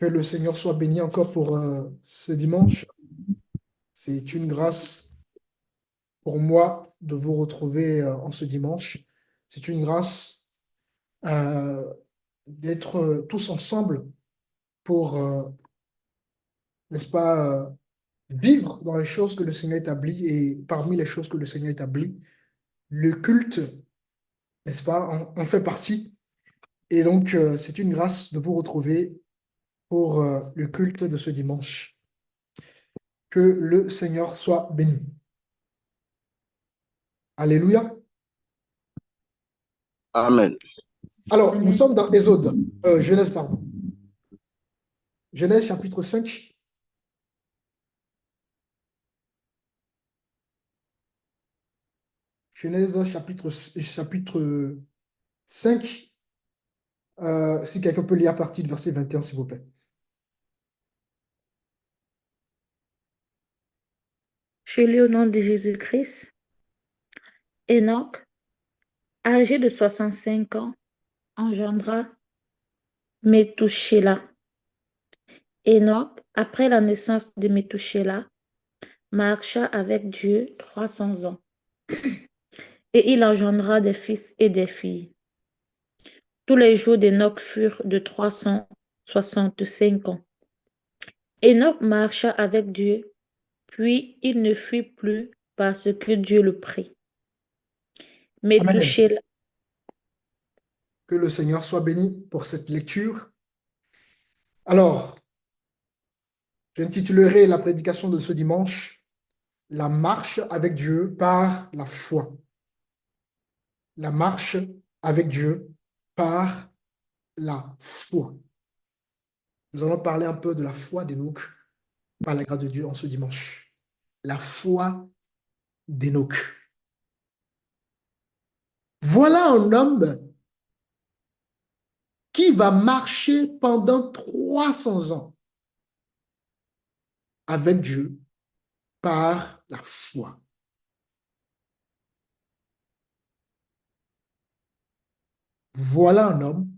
Que le Seigneur soit béni encore pour ce dimanche. C'est une grâce pour moi de vous retrouver en ce dimanche. C'est une grâce euh, d'être tous ensemble pour, n'est-ce pas, vivre dans les choses que le Seigneur établit. Et parmi les choses que le Seigneur établit, le culte, n'est-ce pas, en fait partie. Et donc, c'est une grâce de vous retrouver pour le culte de ce dimanche. Que le Seigneur soit béni. Alléluia. Amen. Alors, nous sommes dans Exode, Genèse, pardon. Genèse chapitre 5. Genèse chapitre 5. Si quelqu'un peut lire à partir du verset 21, s'il vous plaît. Je lis au nom de Jésus-Christ. Enoch, âgé de 65 ans, engendra Methushélah. Enoch, après la naissance de Methushélah, marcha avec Dieu 300 ans, et il engendra des fils et des filles. Tous les jours d'Enoch furent de 365 ans. Enoch marcha avec Dieu, puis il ne fuit plus parce que Dieu le prit. Amen. Methushélah, Que le Seigneur soit béni pour cette lecture. Alors, j'intitulerai la prédication de ce dimanche, La marche avec Dieu par la foi. La marche avec Dieu par la foi. Nous allons parler un peu de la foi d'Enoch par la grâce de Dieu en ce dimanche. La foi d'Enoch. Voilà un homme qui va marcher pendant 300 ans avec Dieu par la foi. Voilà un homme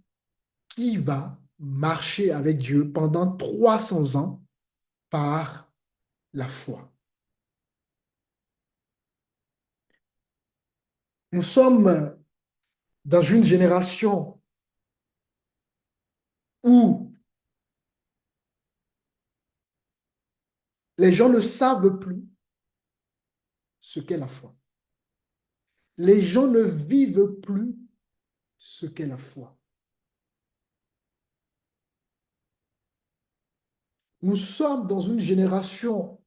qui va marcher avec Dieu pendant 300 ans par la foi. Nous sommes dans une génération où les gens ne savent plus ce qu'est la foi. Les gens ne vivent plus ce qu'est la foi. Nous sommes dans une génération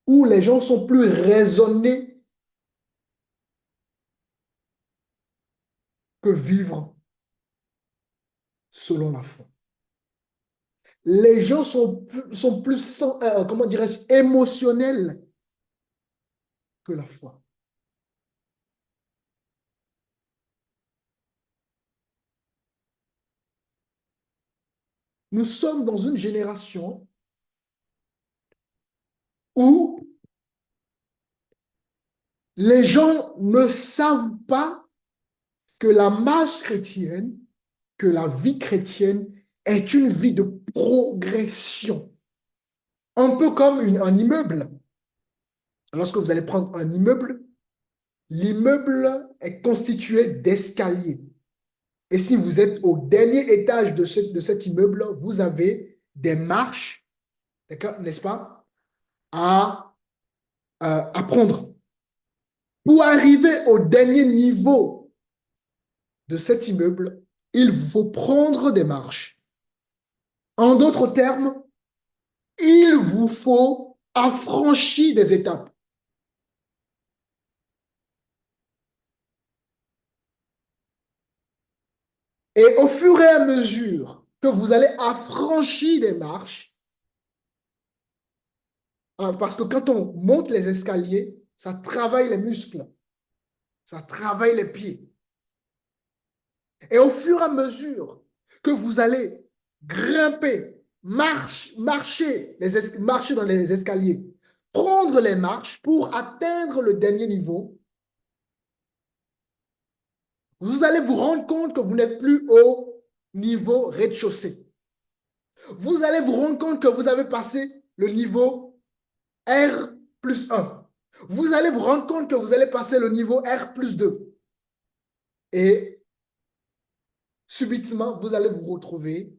où les gens sont plus raisonnés que vivre selon la foi. Les gens sont plus comment dirais-je, émotionnels que la foi. Nous sommes dans une génération où les gens ne savent pas que la marche chrétienne, que la vie chrétienne est une vie de progression. Un peu comme un immeuble. Lorsque vous allez prendre un immeuble, l'immeuble est constitué d'escaliers. Et si vous êtes au dernier étage de cet immeuble, vous avez des marches, n'est-ce pas, à prendre. Pour arriver au dernier niveau de cet immeuble, il faut prendre des marches. En d'autres termes, il vous faut affranchir des étapes. Et au fur et à mesure que vous allez affranchir des marches, parce que quand on monte les escaliers, ça travaille les muscles, ça travaille les pieds. Et au fur et à mesure que vous allez grimper, marcher dans les escaliers, prendre les marches pour atteindre le dernier niveau, vous allez vous rendre compte que vous n'êtes plus au niveau rez-de-chaussée. Vous allez vous rendre compte que vous avez passé le niveau R plus 1. Vous allez vous rendre compte que vous allez passer le niveau R plus 2. Et subitement, vous allez vous retrouver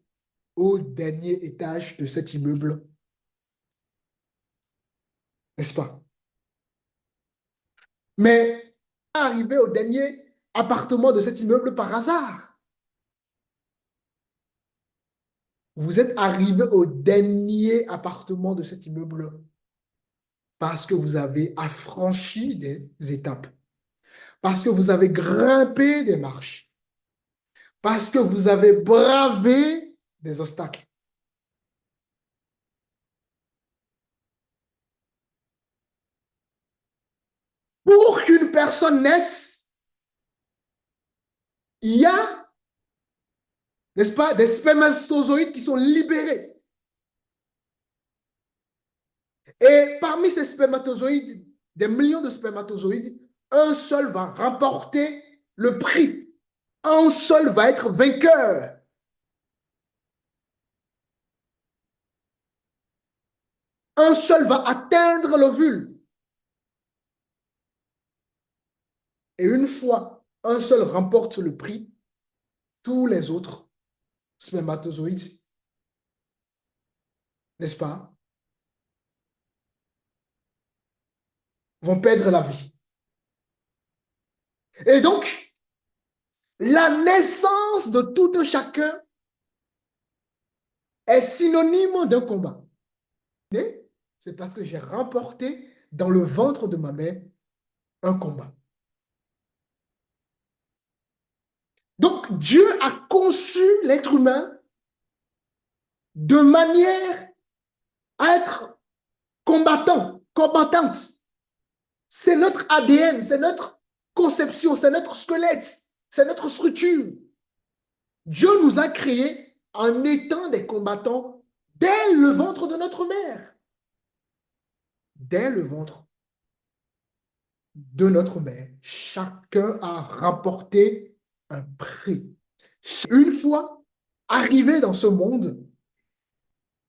au dernier étage de cet immeuble, n'est-ce pas? Mais arrivé au dernier appartement de cet immeuble par hasard. Vous êtes arrivé au dernier appartement de cet immeuble parce que vous avez affranchi des étapes, parce que vous avez grimpé des marches, parce que vous avez bravé des obstacles. Pour qu'une personne naisse, il y a, n'est-ce pas, des spermatozoïdes qui sont libérés. Et parmi ces spermatozoïdes, des millions de spermatozoïdes, un seul va remporter le prix. Un seul va être vainqueur. Un seul va atteindre l'ovule. Et une fois un seul remporte le prix, tous les autres spermatozoïdes, n'est-ce pas, vont perdre la vie. Et donc, la naissance de tout un chacun est synonyme d'un combat. C'est parce que j'ai remporté dans le ventre de ma mère un combat. Donc, Dieu a conçu l'être humain de manière à être combattant, combattante. C'est notre ADN, c'est notre conception, c'est notre squelette, c'est notre structure. Dieu nous a créés en étant des combattants dès le ventre de notre mère. Dès le ventre de notre mère, chacun a remporté un prix. Une fois arrivé dans ce monde,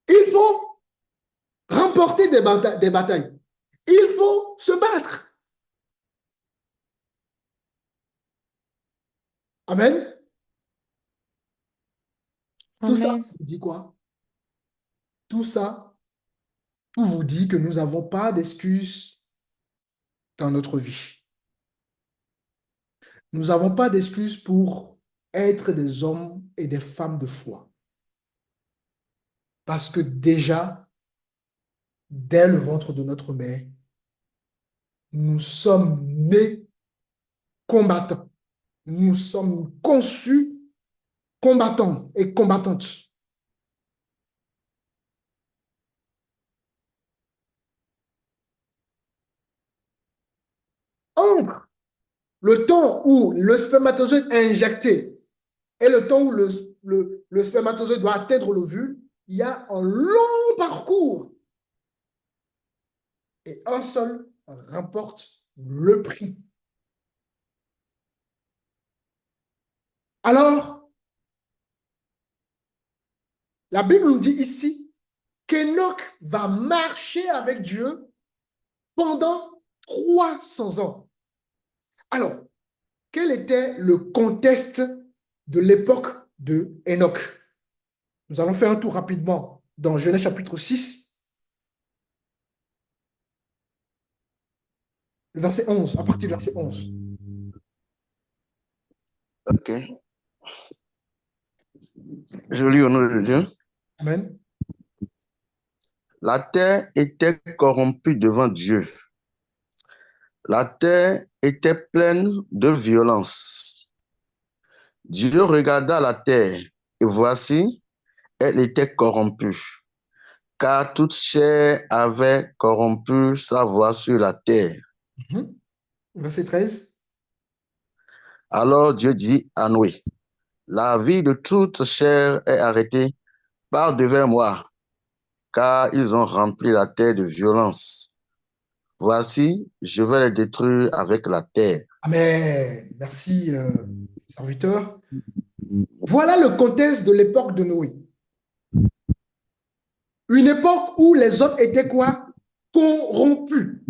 il faut remporter des batailles. Il faut se battre. Amen. Tout ça Amen. vous dit quoi? Tout ça vous dit que nous n'avons pas d'excuses dans notre vie. Nous n'avons pas d'excuses pour être des hommes et des femmes de foi. Parce que déjà, dès le ventre de notre mère, nous sommes nés combattants. Nous sommes conçus combattants et combattantes. Entre le temps où le spermatozoïde est injecté et le temps où le spermatozoïde doit atteindre l'ovule, il y a un long parcours. Et un seul remporte le prix. Alors, la Bible nous dit ici qu'Enoch va marcher avec Dieu pendant 300 ans. Alors, quel était le contexte de l'époque de Enoch? Nous allons faire un tour rapidement dans Genèse chapitre 6, verset 11, à partir du verset 11. Ok. Je lis au nom de Dieu. Amen. La terre était corrompue devant Dieu. La terre était pleine de violence. Dieu regarda la terre, et voici, elle était corrompue, car toute chair avait corrompu sa voie sur la terre. Verset 13. Alors Dieu dit à Noé, la vie de toute chair est arrêtée par devers moi, car ils ont rempli la terre de violence. Voici, je vais les détruire avec la terre. Amen. Merci, serviteur. Voilà le contexte de l'époque de Noé. Une époque où les hommes étaient quoi? Corrompus.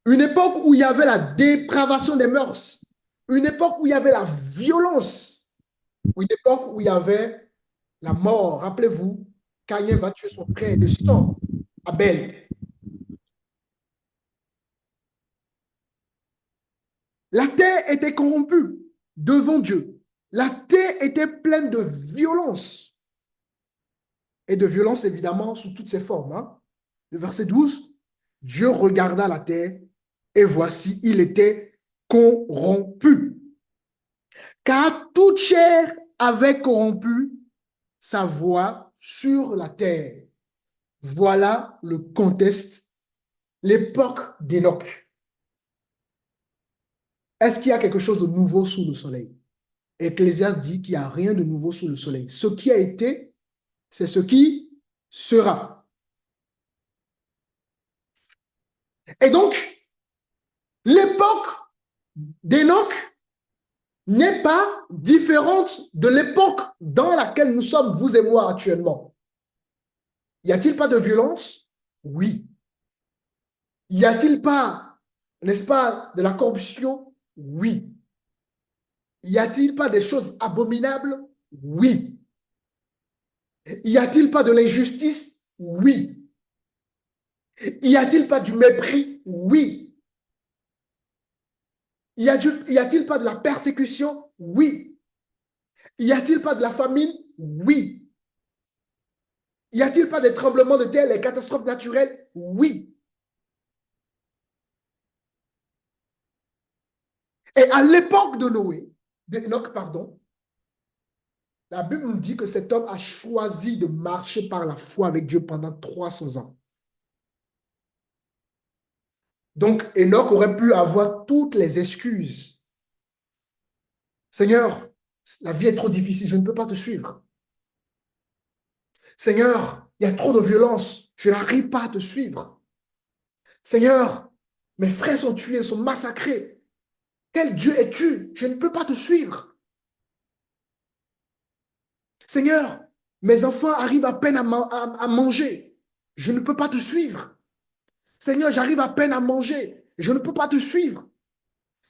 Une époque où il y avait la dépravation des mœurs. Une époque où il y avait la violence. Une époque où il y avait la mort. Rappelez-vous, Caïn va tuer son frère de sang, Abel. La terre était corrompue devant Dieu. La terre était pleine de violence. Et de violence, évidemment, sous toutes ses formes. Hein. Le verset 12, Dieu regarda la terre et voici, il était corrompu. Car toute chair avait corrompu sa voix sur la terre. Voilà le contexte, l'époque d'Enoch. Est-ce qu'il y a quelque chose de nouveau sous le soleil? Ecclésiaste dit qu'il n'y a rien de nouveau sous le soleil. Ce qui a été, c'est ce qui sera. Et donc, l'époque d'Enoch n'est pas différente de l'époque dans laquelle nous sommes, vous et moi, actuellement. Y a-t-il pas de violence? Oui. Y a-t-il pas, n'est-ce pas, de la corruption? Oui. Y a-t-il pas des choses abominables? Oui. Y a-t-il pas de l'injustice? Oui. Y a-t-il pas du mépris? Oui. Y a-t-il pas de la persécution? Oui. Y a-t-il pas de la famine? Oui. Y a-t-il pas des tremblements de terre, des catastrophes naturelles? Oui. Et à l'époque de Noé, d'Enoch, pardon, la Bible nous dit que cet homme a choisi de marcher par la foi avec Dieu pendant 300 ans. Donc, Enoch aurait pu avoir toutes les excuses. Seigneur, la vie est trop difficile, je ne peux pas te suivre. Seigneur, il y a trop de violence, je n'arrive pas à te suivre. Seigneur, mes frères sont tués, sont massacrés. Quel Dieu es-tu? Je ne peux pas te suivre. Seigneur, mes enfants arrivent à peine à manger. Je ne peux pas te suivre. Seigneur, j'arrive à peine à manger. Je ne peux pas te suivre.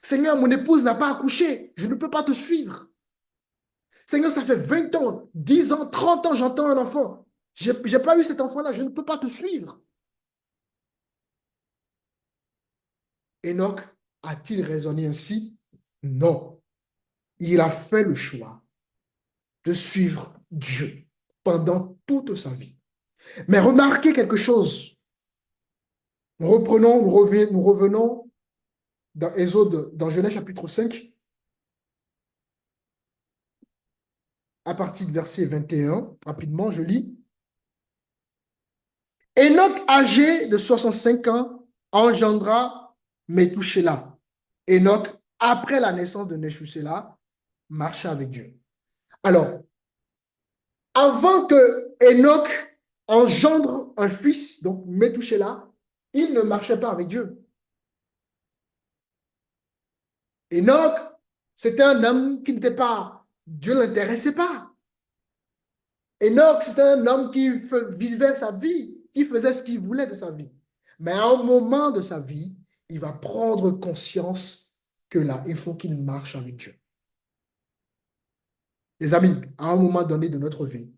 Seigneur, mon épouse n'a pas accouché. Je ne peux pas te suivre. Seigneur, ça fait 20 ans, 10 ans, 30 ans, j'entends un enfant. Je n'ai pas eu cet enfant-là. Je ne peux pas te suivre. Enoch a-t-il raisonné ainsi? Non. Il a fait le choix de suivre Dieu pendant toute sa vie. Mais remarquez quelque chose. Nous revenons dans Exode, dans Genèse chapitre 5, à partir du verset 21. Rapidement, je lis. Enoch, âgé de 65 ans, engendra Métouchéla. Enoch, après la naissance de Métouchéla, marcha avec Dieu. Alors, avant que Enoch engendre un fils, donc Métouchéla, il ne marchait pas avec Dieu. Enoch, c'était un homme qui n'était pas, Dieu ne l'intéressait pas. Enoch, c'était un homme qui vivait sa vie, qui faisait ce qu'il voulait de sa vie. Mais à un moment de sa vie, il va prendre conscience que là, il faut qu'il marche avec Dieu. Les amis, à un moment donné de notre vie,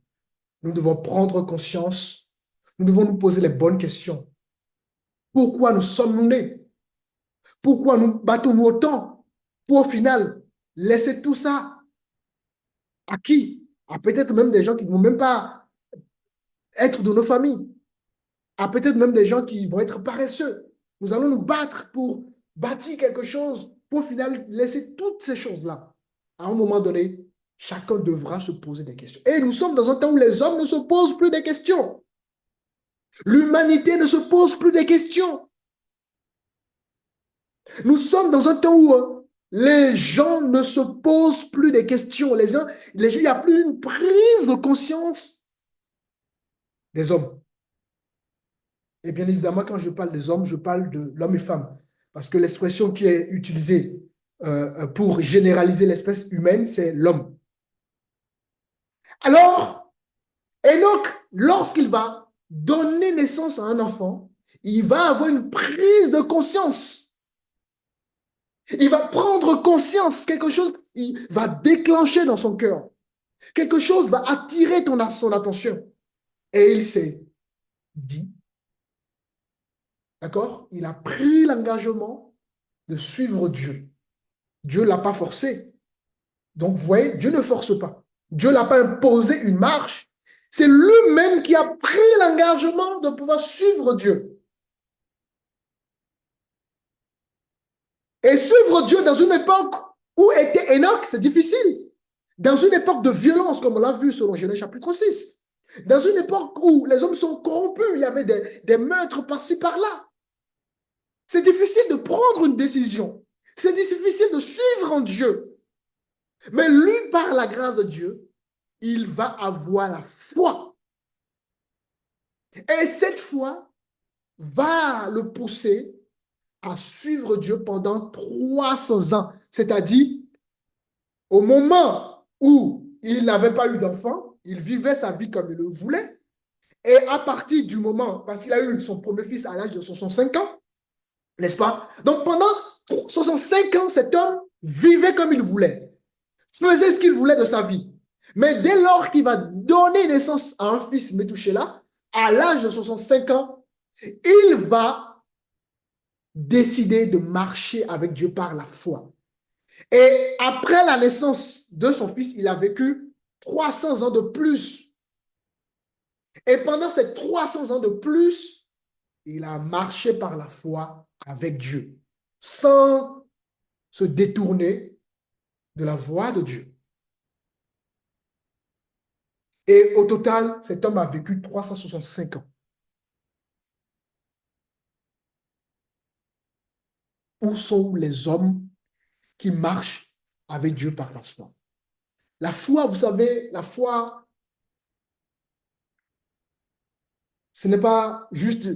nous devons prendre conscience, nous devons nous poser les bonnes questions. Pourquoi nous sommes nés? Pourquoi nous battons-nous autant? Pour au final, laisser tout ça à qui? À peut-être même des gens qui ne vont même pas être de nos familles. À peut-être même des gens qui vont être paresseux. Nous allons nous battre pour bâtir quelque chose, pour au final laisser toutes ces choses-là. À un moment donné, chacun devra se poser des questions. Et nous sommes dans un temps où les hommes ne se posent plus des questions. L'humanité ne se pose plus des questions. Nous sommes dans un temps où les gens ne se posent plus des questions. Il n'y a plus une prise de conscience des hommes. Et bien évidemment, quand je parle des hommes, je parle de l'homme et femme. Parce que l'expression qui est utilisée pour généraliser l'espèce humaine, c'est l'homme. Alors, Enoch, lorsqu'il va donner naissance à un enfant, il va avoir une prise de conscience. Il va prendre conscience, quelque chose il va déclencher dans son cœur. Quelque chose va attirer son attention. Et il s'est dit, d'accord? Il a pris l'engagement de suivre Dieu. Dieu ne l'a pas forcé. Donc, vous voyez, Dieu ne force pas. Dieu ne l'a pas imposé une marche. C'est lui-même qui a pris l'engagement de pouvoir suivre Dieu. Et suivre Dieu dans une époque où était Enoch, c'est difficile. Dans une époque de violence, comme on l'a vu selon Genèse chapitre 6. Dans une époque où les hommes sont corrompus, il y avait des meurtres par-ci, par-là. C'est difficile de prendre une décision. C'est difficile de suivre en Dieu. Mais lui, par la grâce de Dieu, il va avoir la foi. Et cette foi va le pousser à suivre Dieu pendant 300 ans. C'est-à-dire, au moment où il n'avait pas eu d'enfant, il vivait sa vie comme il le voulait. Et à partir du moment, parce qu'il a eu son premier fils à l'âge de 65 ans, n'est-ce pas? Donc pendant 65 ans, cet homme vivait comme il voulait, faisait ce qu'il voulait de sa vie. Mais dès lors qu'il va donner naissance à un fils, Methuselah, à l'âge de 65 ans, il va décider de marcher avec Dieu par la foi. Et après la naissance de son fils, il a vécu 300 ans de plus. Et pendant ces 300 ans de plus, il a marché par la foi avec Dieu, sans se détourner de la voie de Dieu. Et au total, cet homme a vécu 365 ans. Où sont les hommes qui marchent avec Dieu par la foi? La foi, vous savez, la foi, ce n'est pas juste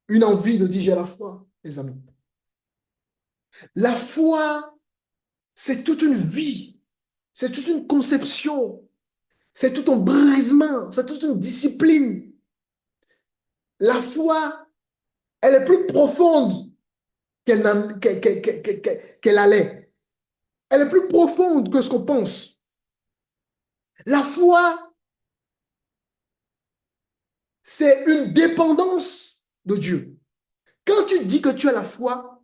une envie de dire j'ai la foi, les amis. La foi, c'est toute une vie, c'est toute une conception, c'est tout un brisement, c'est toute une discipline. La foi, elle est plus profonde qu'elle allait. Elle est plus profonde que ce qu'on pense. La foi, c'est une dépendance de Dieu. Quand tu dis que tu as la foi,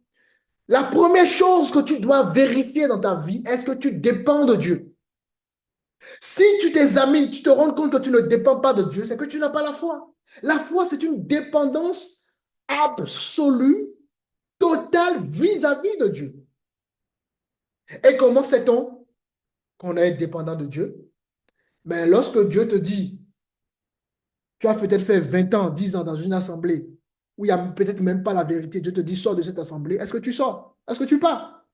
la première chose que tu dois vérifier dans ta vie, est-ce que tu dépends de Dieu? Si tu t'examines, tu te rends compte que tu ne dépends pas de Dieu, c'est que tu n'as pas la foi. La foi, c'est une dépendance absolue, totale vis-à-vis de Dieu. Et comment sait-on qu'on est dépendant de Dieu? Mais lorsque Dieu te dit, tu as peut-être fait 20 ans, 10 ans dans une assemblée où il n'y a peut-être même pas la vérité, Dieu te dit, sors de cette assemblée, est-ce que tu sors? Est-ce que tu pars?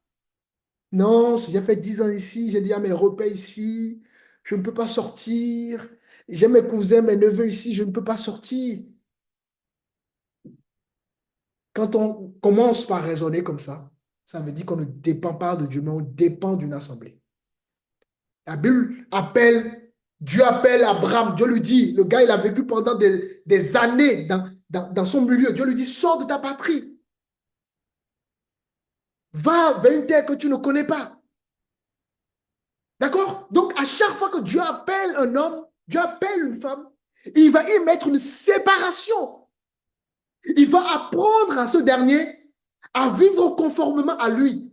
Non, j'ai fait 10 ans ici, j'ai dit à mes repères ici, je ne peux pas sortir. J'ai mes cousins, mes neveux ici, je ne peux pas sortir. Quand on commence par raisonner comme ça veut dire qu'on ne dépend pas de Dieu, mais on dépend d'une assemblée. La Bible appelle, Dieu appelle Abraham, Dieu lui dit, le gars il a vécu pendant des années dans son milieu, Dieu lui dit, sors de ta patrie, va vers une terre que tu ne connais pas. D'accord? Donc, à chaque fois que Dieu appelle un homme, Dieu appelle une femme, il va y mettre une séparation. Il va apprendre à ce dernier à vivre conformément à lui,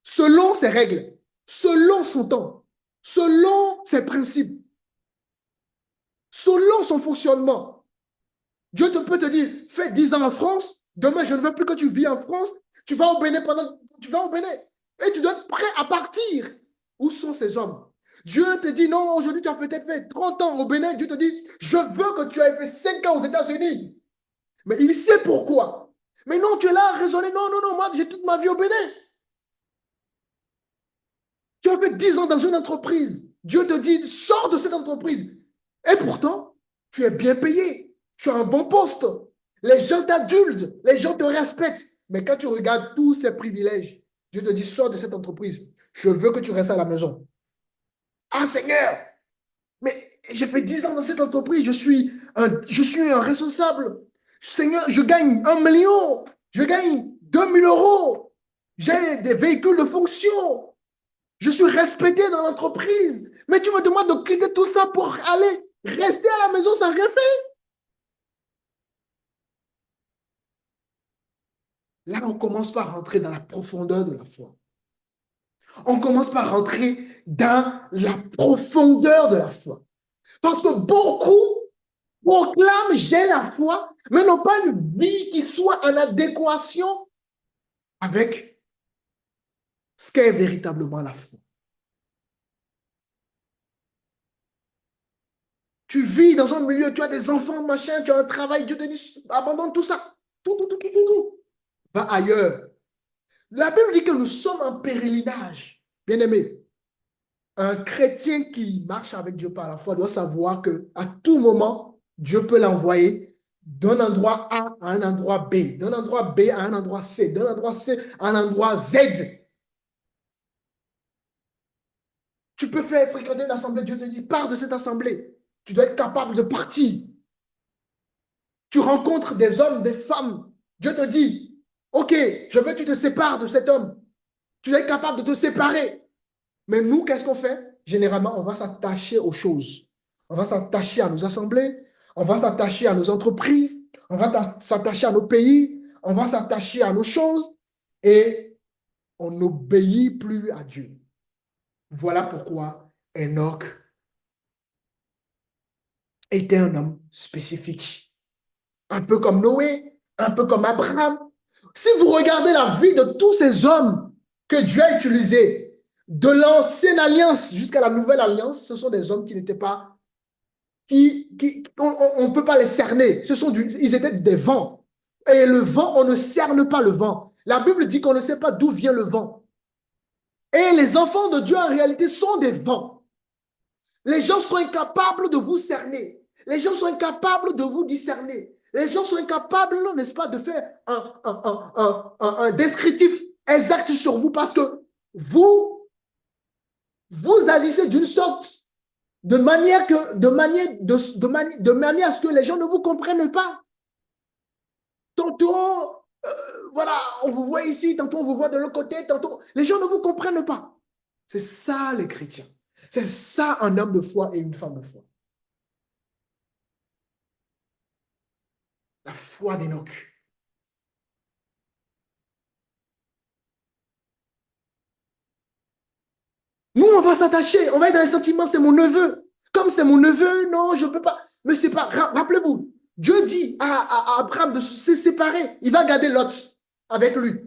selon ses règles, selon son temps, selon ses principes, selon son fonctionnement. Dieu peut te dire, fais 10 ans en France, demain je ne veux plus que tu vis en France, tu vas au Bénin et tu dois être prêt à partir. Où sont ces hommes? Dieu te dit, non, aujourd'hui tu as peut-être fait 30 ans au Bénin, Dieu te dit, je veux que tu aies fait 5 ans aux États-Unis. Mais il sait pourquoi. Mais non, tu es là à raisonner, non, non, non, moi j'ai toute ma vie au Bénin. Tu as fait 10 ans dans une entreprise. Dieu te dit, sors de cette entreprise. Et pourtant, tu es bien payé. Tu as un bon poste. Les gens t'adultent. Les gens te respectent. Mais quand tu regardes tous ces privilèges, Dieu te dit, sors de cette entreprise. Je veux que tu restes à la maison. Ah Seigneur, Mais j'ai fait 10 ans dans cette entreprise, je suis un responsable. Seigneur, je gagne 1 million, je gagne 2 000 euros, j'ai des véhicules de fonction, je suis respecté dans l'entreprise. Mais tu me demandes de quitter tout ça pour aller rester à la maison sans rien faire. Là, on commence par rentrer dans la profondeur de la foi. On commence par rentrer dans la profondeur de la foi. Parce que beaucoup proclament j'ai la foi, mais n'ont pas une vie qui soit en adéquation avec ce qu'est véritablement la foi. Tu vis dans un milieu, tu as des enfants, machin, tu as un travail, Dieu te dit, abandonne tout ça. Tout. Va ailleurs. La Bible dit que nous sommes en pèlerinage. Bien aimé, un chrétien qui marche avec Dieu par la foi doit savoir qu'à tout moment, Dieu peut l'envoyer d'un endroit A à un endroit B, d'un endroit B à un endroit C, d'un endroit C à un endroit Z. Tu peux faire fréquenter une assemblée, Dieu te dit, pars de cette assemblée. Tu dois être capable de partir. Tu rencontres des hommes, des femmes. Dieu te dit, OK, je veux que tu te sépares de cet homme. Tu dois être capable de te séparer. Mais nous, qu'est-ce qu'on fait? Généralement, on va s'attacher aux choses. On va s'attacher à nos assemblées, on va s'attacher à nos entreprises, on va s'attacher à nos pays, on va s'attacher à nos choses et on n'obéit plus à Dieu. Voilà pourquoi Enoch était un homme spécifique. Un peu comme Noé, un peu comme Abraham. Si vous regardez la vie de tous ces hommes que Dieu a utilisés, de l'ancienne alliance jusqu'à la nouvelle alliance, ce sont des hommes qui n'étaient pas, on ne peut pas les cerner. Ils étaient des vents. Et le vent, on ne cerne pas le vent. La Bible dit qu'on ne sait pas d'où vient le vent. Et les enfants de Dieu, en réalité, sont des vents. Les gens sont incapables de vous cerner. Les gens sont incapables de vous discerner. Les gens sont incapables, n'est-ce pas, de faire un descriptif exact sur vous parce que vous, vous agissez d'une sorte de manière à ce que les gens ne vous comprennent pas. Tantôt, voilà, on vous voit ici, tantôt on vous voit de l'autre côté, tantôt les gens ne vous comprennent pas. C'est ça les chrétiens. C'est ça un homme de foi et une femme de foi. La foi d'Enoch. Nous, on va s'attacher, on va être dans les sentiments, c'est mon neveu. Comme c'est mon neveu, non, je ne peux pas. Mais c'est pas. Rappelez-vous, Dieu dit à Abraham de se séparer. Il va garder Lot avec lui.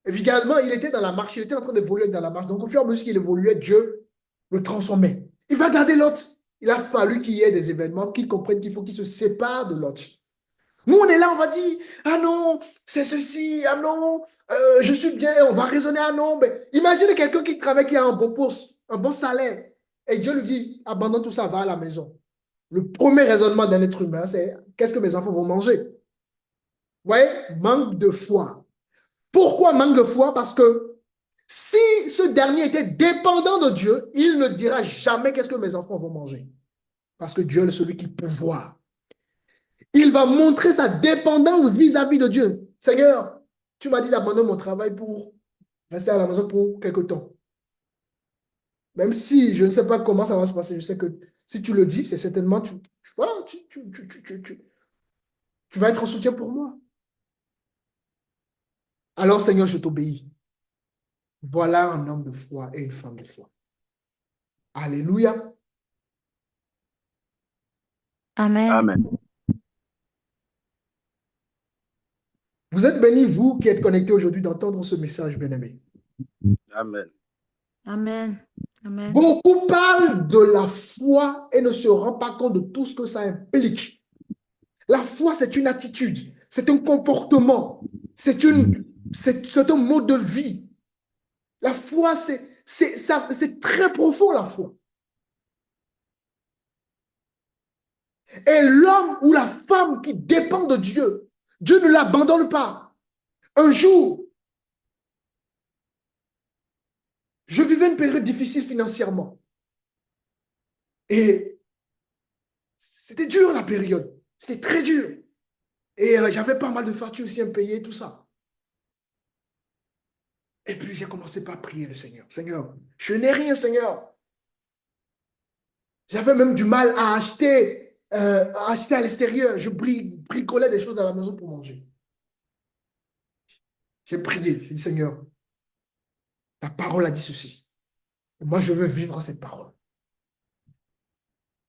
Évidemment, il était dans la marche, il était en train d'évoluer dans la marche. Donc, au fur et à mesure qu'il évoluait, Dieu le transformait. Il va garder Lot. Il a fallu qu'il y ait des événements, qu'il comprenne qu'il faut qu'il se sépare de Lot. Nous, on est là, on va dire, ah non, c'est ceci, ah non, je suis bien, on va raisonner, ah non. Mais imaginez quelqu'un qui travaille, qui a un bon poste, un bon salaire, et Dieu lui dit, abandonne tout ça, va à la maison. Le premier raisonnement d'un être humain, c'est, qu'est-ce que mes enfants vont manger? Vous voyez, manque de foi. Pourquoi manque de foi? Parce que si ce dernier était dépendant de Dieu, il ne dira jamais qu'est-ce que mes enfants vont manger. Parce que Dieu est celui qui pourvoit. Il va montrer sa dépendance vis-à-vis de Dieu. Seigneur, tu m'as dit d'abandonner mon travail pour rester à la maison pour quelque temps. Même si je ne sais pas comment ça va se passer, je sais que si tu le dis, c'est certainement, voilà, tu vas être un soutien pour moi. Alors, Seigneur, je t'obéis. Voilà un homme de foi et une femme de foi. Alléluia. Amen. Amen. Vous êtes bénis, vous qui êtes connectés aujourd'hui, d'entendre ce message, bien-aimé. Amen. Amen. Amen. Beaucoup parlent de la foi et ne se rendent pas compte de tout ce que ça implique. La foi, c'est une attitude, c'est un comportement, c'est un mode de vie. La foi, c'est très profond, la foi. Et l'homme ou la femme qui dépend de Dieu, Dieu ne l'abandonne pas. Un jour, je vivais une période difficile financièrement. Et C'était dur la période. C'était très dur. Et j'avais pas mal de factures aussi à me payer, tout ça. Et puis j'ai commencé par prier le Seigneur. Seigneur, je n'ai rien, Seigneur. J'avais même du mal à acheter à l'extérieur. Je bricolais des choses à la maison pour manger. J'ai prié. J'ai dit, Seigneur, ta parole a dit ceci. Et moi, je veux vivre cette parole.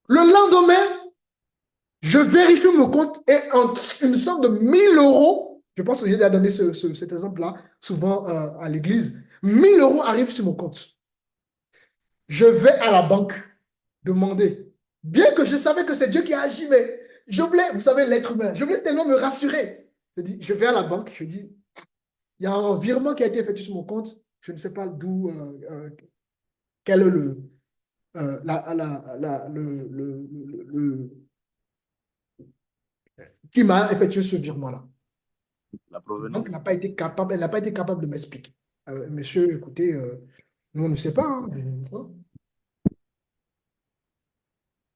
Le lendemain, je vérifie mon compte et une somme de 1 000 euros, je pense que j'ai déjà donné cet exemple-là souvent à l'église, 1 000 euros arrivent sur mon compte. Je vais à la banque demander, bien que je savais que c'est Dieu qui a agi, mais je voulais, vous savez, l'être humain, je voulais tellement me rassurer. Je vais à la banque, je dis, il y a un virement qui a été effectué sur mon compte, je ne sais pas d'où, quel est qui m'a effectué ce virement-là. La La banque provenance. n'a pas été capable, elle n'a pas été capable de m'expliquer. Monsieur, écoutez, nous, on ne sait pas, hein.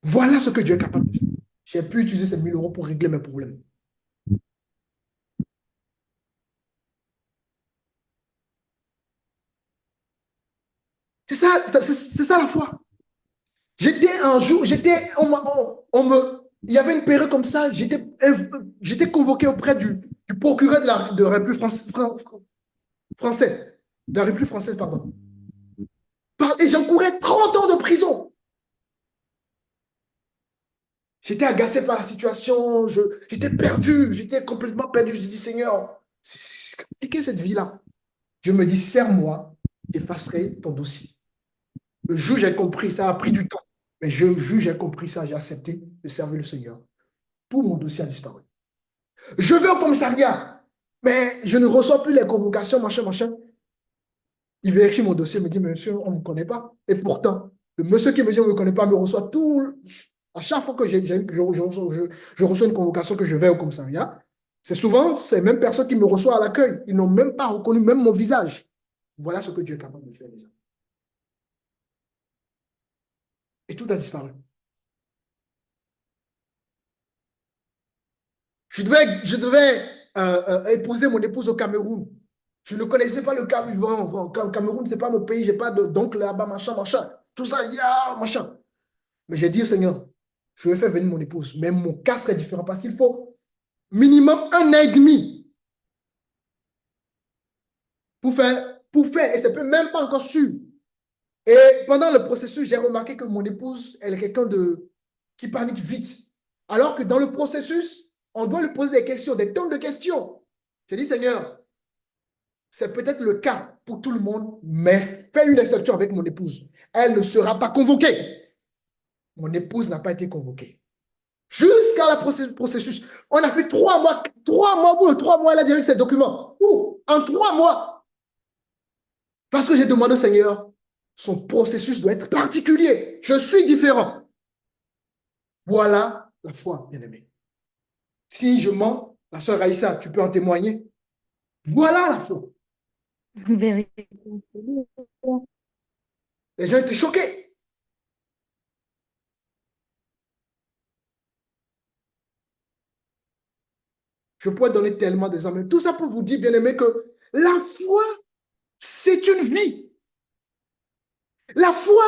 Voilà ce que Dieu est capable de faire. J'ai pu utiliser ces 1 000 euros pour régler mes problèmes. C'est ça la foi. J'étais un jour, il y avait une période comme ça, j'étais convoqué auprès du procureur de la République française, de la République française, pardon. Et j'encourais 30 ans de prison. J'étais agacé par la situation, j'étais perdu, j'étais complètement perdu. Je dis, Seigneur, c'est compliqué cette vie-là. Dieu me dit, serre-moi, j'effacerai ton dossier. Le jour où j'ai compris, ça a pris du temps, mais le jour où j'ai compris ça, j'ai accepté de servir le Seigneur. Tout mon dossier a disparu. Je vais au commissariat, mais je ne reçois plus les convocations, machin, machin. Il vérifie mon dossier, me dit, monsieur, on ne vous connaît pas. Et pourtant, le monsieur qui me dit, on ne me connaît pas, me reçoit tout. À chaque fois que je reçois une convocation, que je vais au commissariat, c'est souvent ces mêmes personnes qui me reçoivent à l'accueil. Ils n'ont même pas reconnu même mon visage. Voilà ce que Dieu est capable de faire, les amis. Et tout a disparu. Je devais épouser mon épouse au Cameroun. Je ne connaissais pas le Cameroun. Cameroun, ce n'est pas mon pays. Je n'ai pas d'oncle là-bas, machin, machin. Tout ça, machin. Mais j'ai dit, Seigneur, je vais faire venir mon épouse. Mais mon cas serait différent parce qu'il faut minimum 1 an et demi pour faire. Et ce n'est même pas encore sûr. Et pendant le processus, j'ai remarqué que mon épouse, elle est quelqu'un qui panique vite. Alors que dans le processus, on doit lui poser des questions, des tonnes de questions. J'ai dit, Seigneur, c'est peut-être le cas pour tout le monde, mais fais une exception avec mon épouse. Elle ne sera pas convoquée. Mon épouse n'a pas été convoquée. Jusqu'à la processus. On a fait 3 mois. 3 mois, au bout de 3 mois, elle a dirigé ses documents. En 3 mois. Parce que j'ai demandé au Seigneur, son processus doit être particulier. Je suis différent. Voilà la foi, bien-aimé. Si je mens, la sœur Raïssa, tu peux en témoigner. Voilà la foi. Vérité. Les gens étaient choqués. Je pourrais donner tellement d'exemples. Tout ça pour vous dire, bien-aimé, que la foi, c'est une vie. La foi,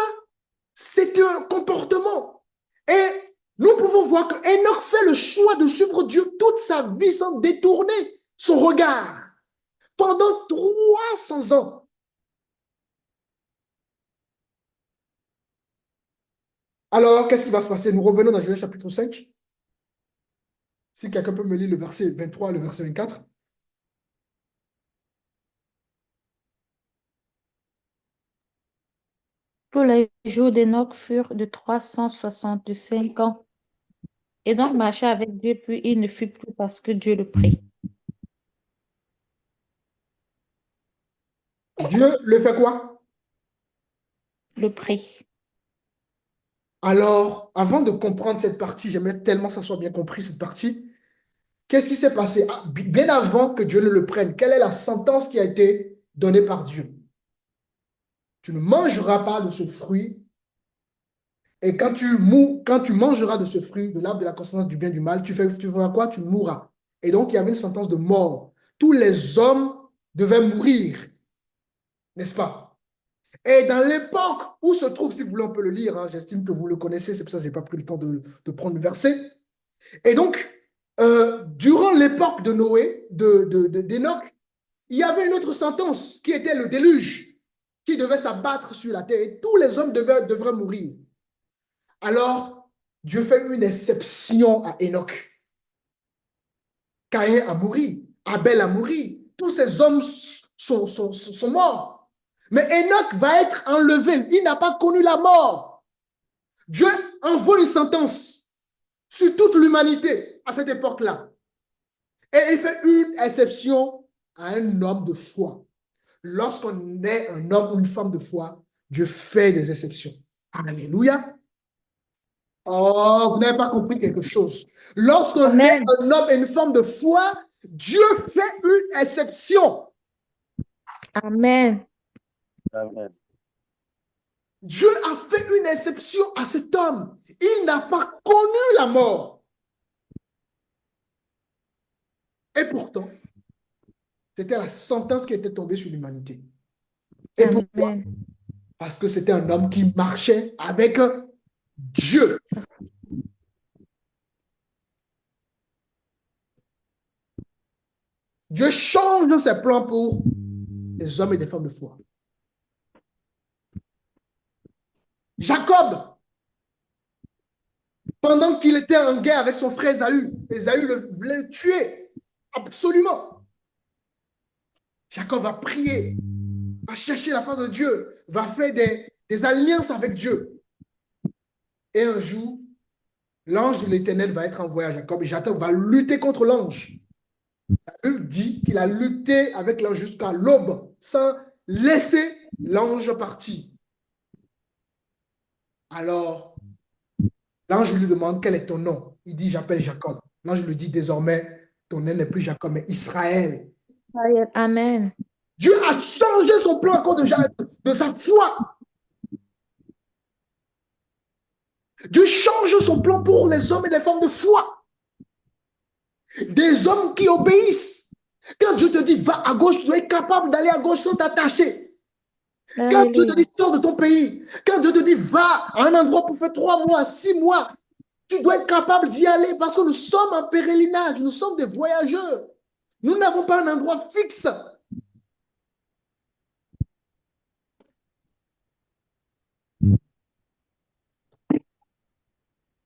c'est un comportement. Et nous pouvons voir que Enoch fait le choix de suivre Dieu toute sa vie sans détourner son regard. Pendant 300 ans. Alors, qu'est-ce qui va se passer? Nous revenons dans Genèse chapitre 5. Si quelqu'un peut me lire le verset 23 et le verset 24. Tous les jours d'Enoch furent de 365 ans. Et donc marcha avec Dieu, puis il ne fut plus parce que Dieu le prit. Dieu le fait quoi? Le prit. Alors, avant de comprendre cette partie, j'aimerais tellement que ça soit bien compris, cette partie. Qu'est-ce qui s'est passé? Bien avant que Dieu ne le prenne, quelle est la sentence qui a été donnée par Dieu? Tu ne mangeras pas de ce fruit Et quand tu mangeras de ce fruit, de l'arbre de la connaissance du bien et du mal, tu feras quoi? Tu mourras. Et donc, il y avait une sentence de mort. Tous les hommes devaient mourir, n'est-ce pas? Et dans l'époque où se trouve, si vous voulez, on peut le lire, hein, j'estime que vous le connaissez, c'est pour ça que je n'ai pas pris le temps de prendre le verset. Et donc, durant l'époque de Noé, d'Enoch, il y avait une autre sentence qui était le déluge, qui devait s'abattre sur la terre et tous les hommes devraient mourir. Alors, Dieu fait une exception à Enoch. Caïn a mouru, Abel a mouru, tous ces hommes sont morts. Mais Enoch va être enlevé, il n'a pas connu la mort. Dieu envoie une sentence sur toute l'humanité à cette époque-là. Et il fait une exception à un homme de foi. Lorsqu'on est un homme ou une femme de foi, Dieu fait des exceptions. Alléluia. Oh, vous n'avez pas compris quelque chose. Lorsqu'on est Amen. un homme et une femme de foi, Dieu fait une exception. Amen. Amen. Dieu a fait une exception à cet homme. Il n'a pas connu la mort. Et pourtant, c'était la sentence qui était tombée sur l'humanité. Et pourquoi? Amen. Parce que c'était un homme qui marchait avec Dieu. Dieu change ses plans pour les hommes et des femmes de foi. Jacob, pendant qu'il était en guerre avec son frère Ésaü, Ésaü voulait le tuer. Absolument. Jacob va prier, va chercher la face de Dieu, va faire des alliances avec Dieu. Et un jour, l'ange de l'Éternel va être envoyé à Jacob et Jacob va lutter contre l'ange. La Bible dit qu'il a lutté avec l'ange jusqu'à l'aube sans laisser l'ange partir. Alors, l'ange lui demande quel est ton nom. Il dit j'appelle Jacob. L'ange lui dit désormais ton nom n'est plus Jacob mais Israël. Amen. Dieu a changé son plan à cause de sa foi. Dieu change son plan pour les hommes et les femmes de foi. Des hommes qui obéissent. Quand Dieu te dit va à gauche, tu dois être capable d'aller à gauche sans t'attacher. Quand Dieu te dit sors de ton pays, quand Dieu te dit va à un endroit pour faire 3 mois, 6 mois, tu dois être capable d'y aller parce que nous sommes en pèlerinage, nous sommes des voyageurs. Nous n'avons pas un endroit fixe.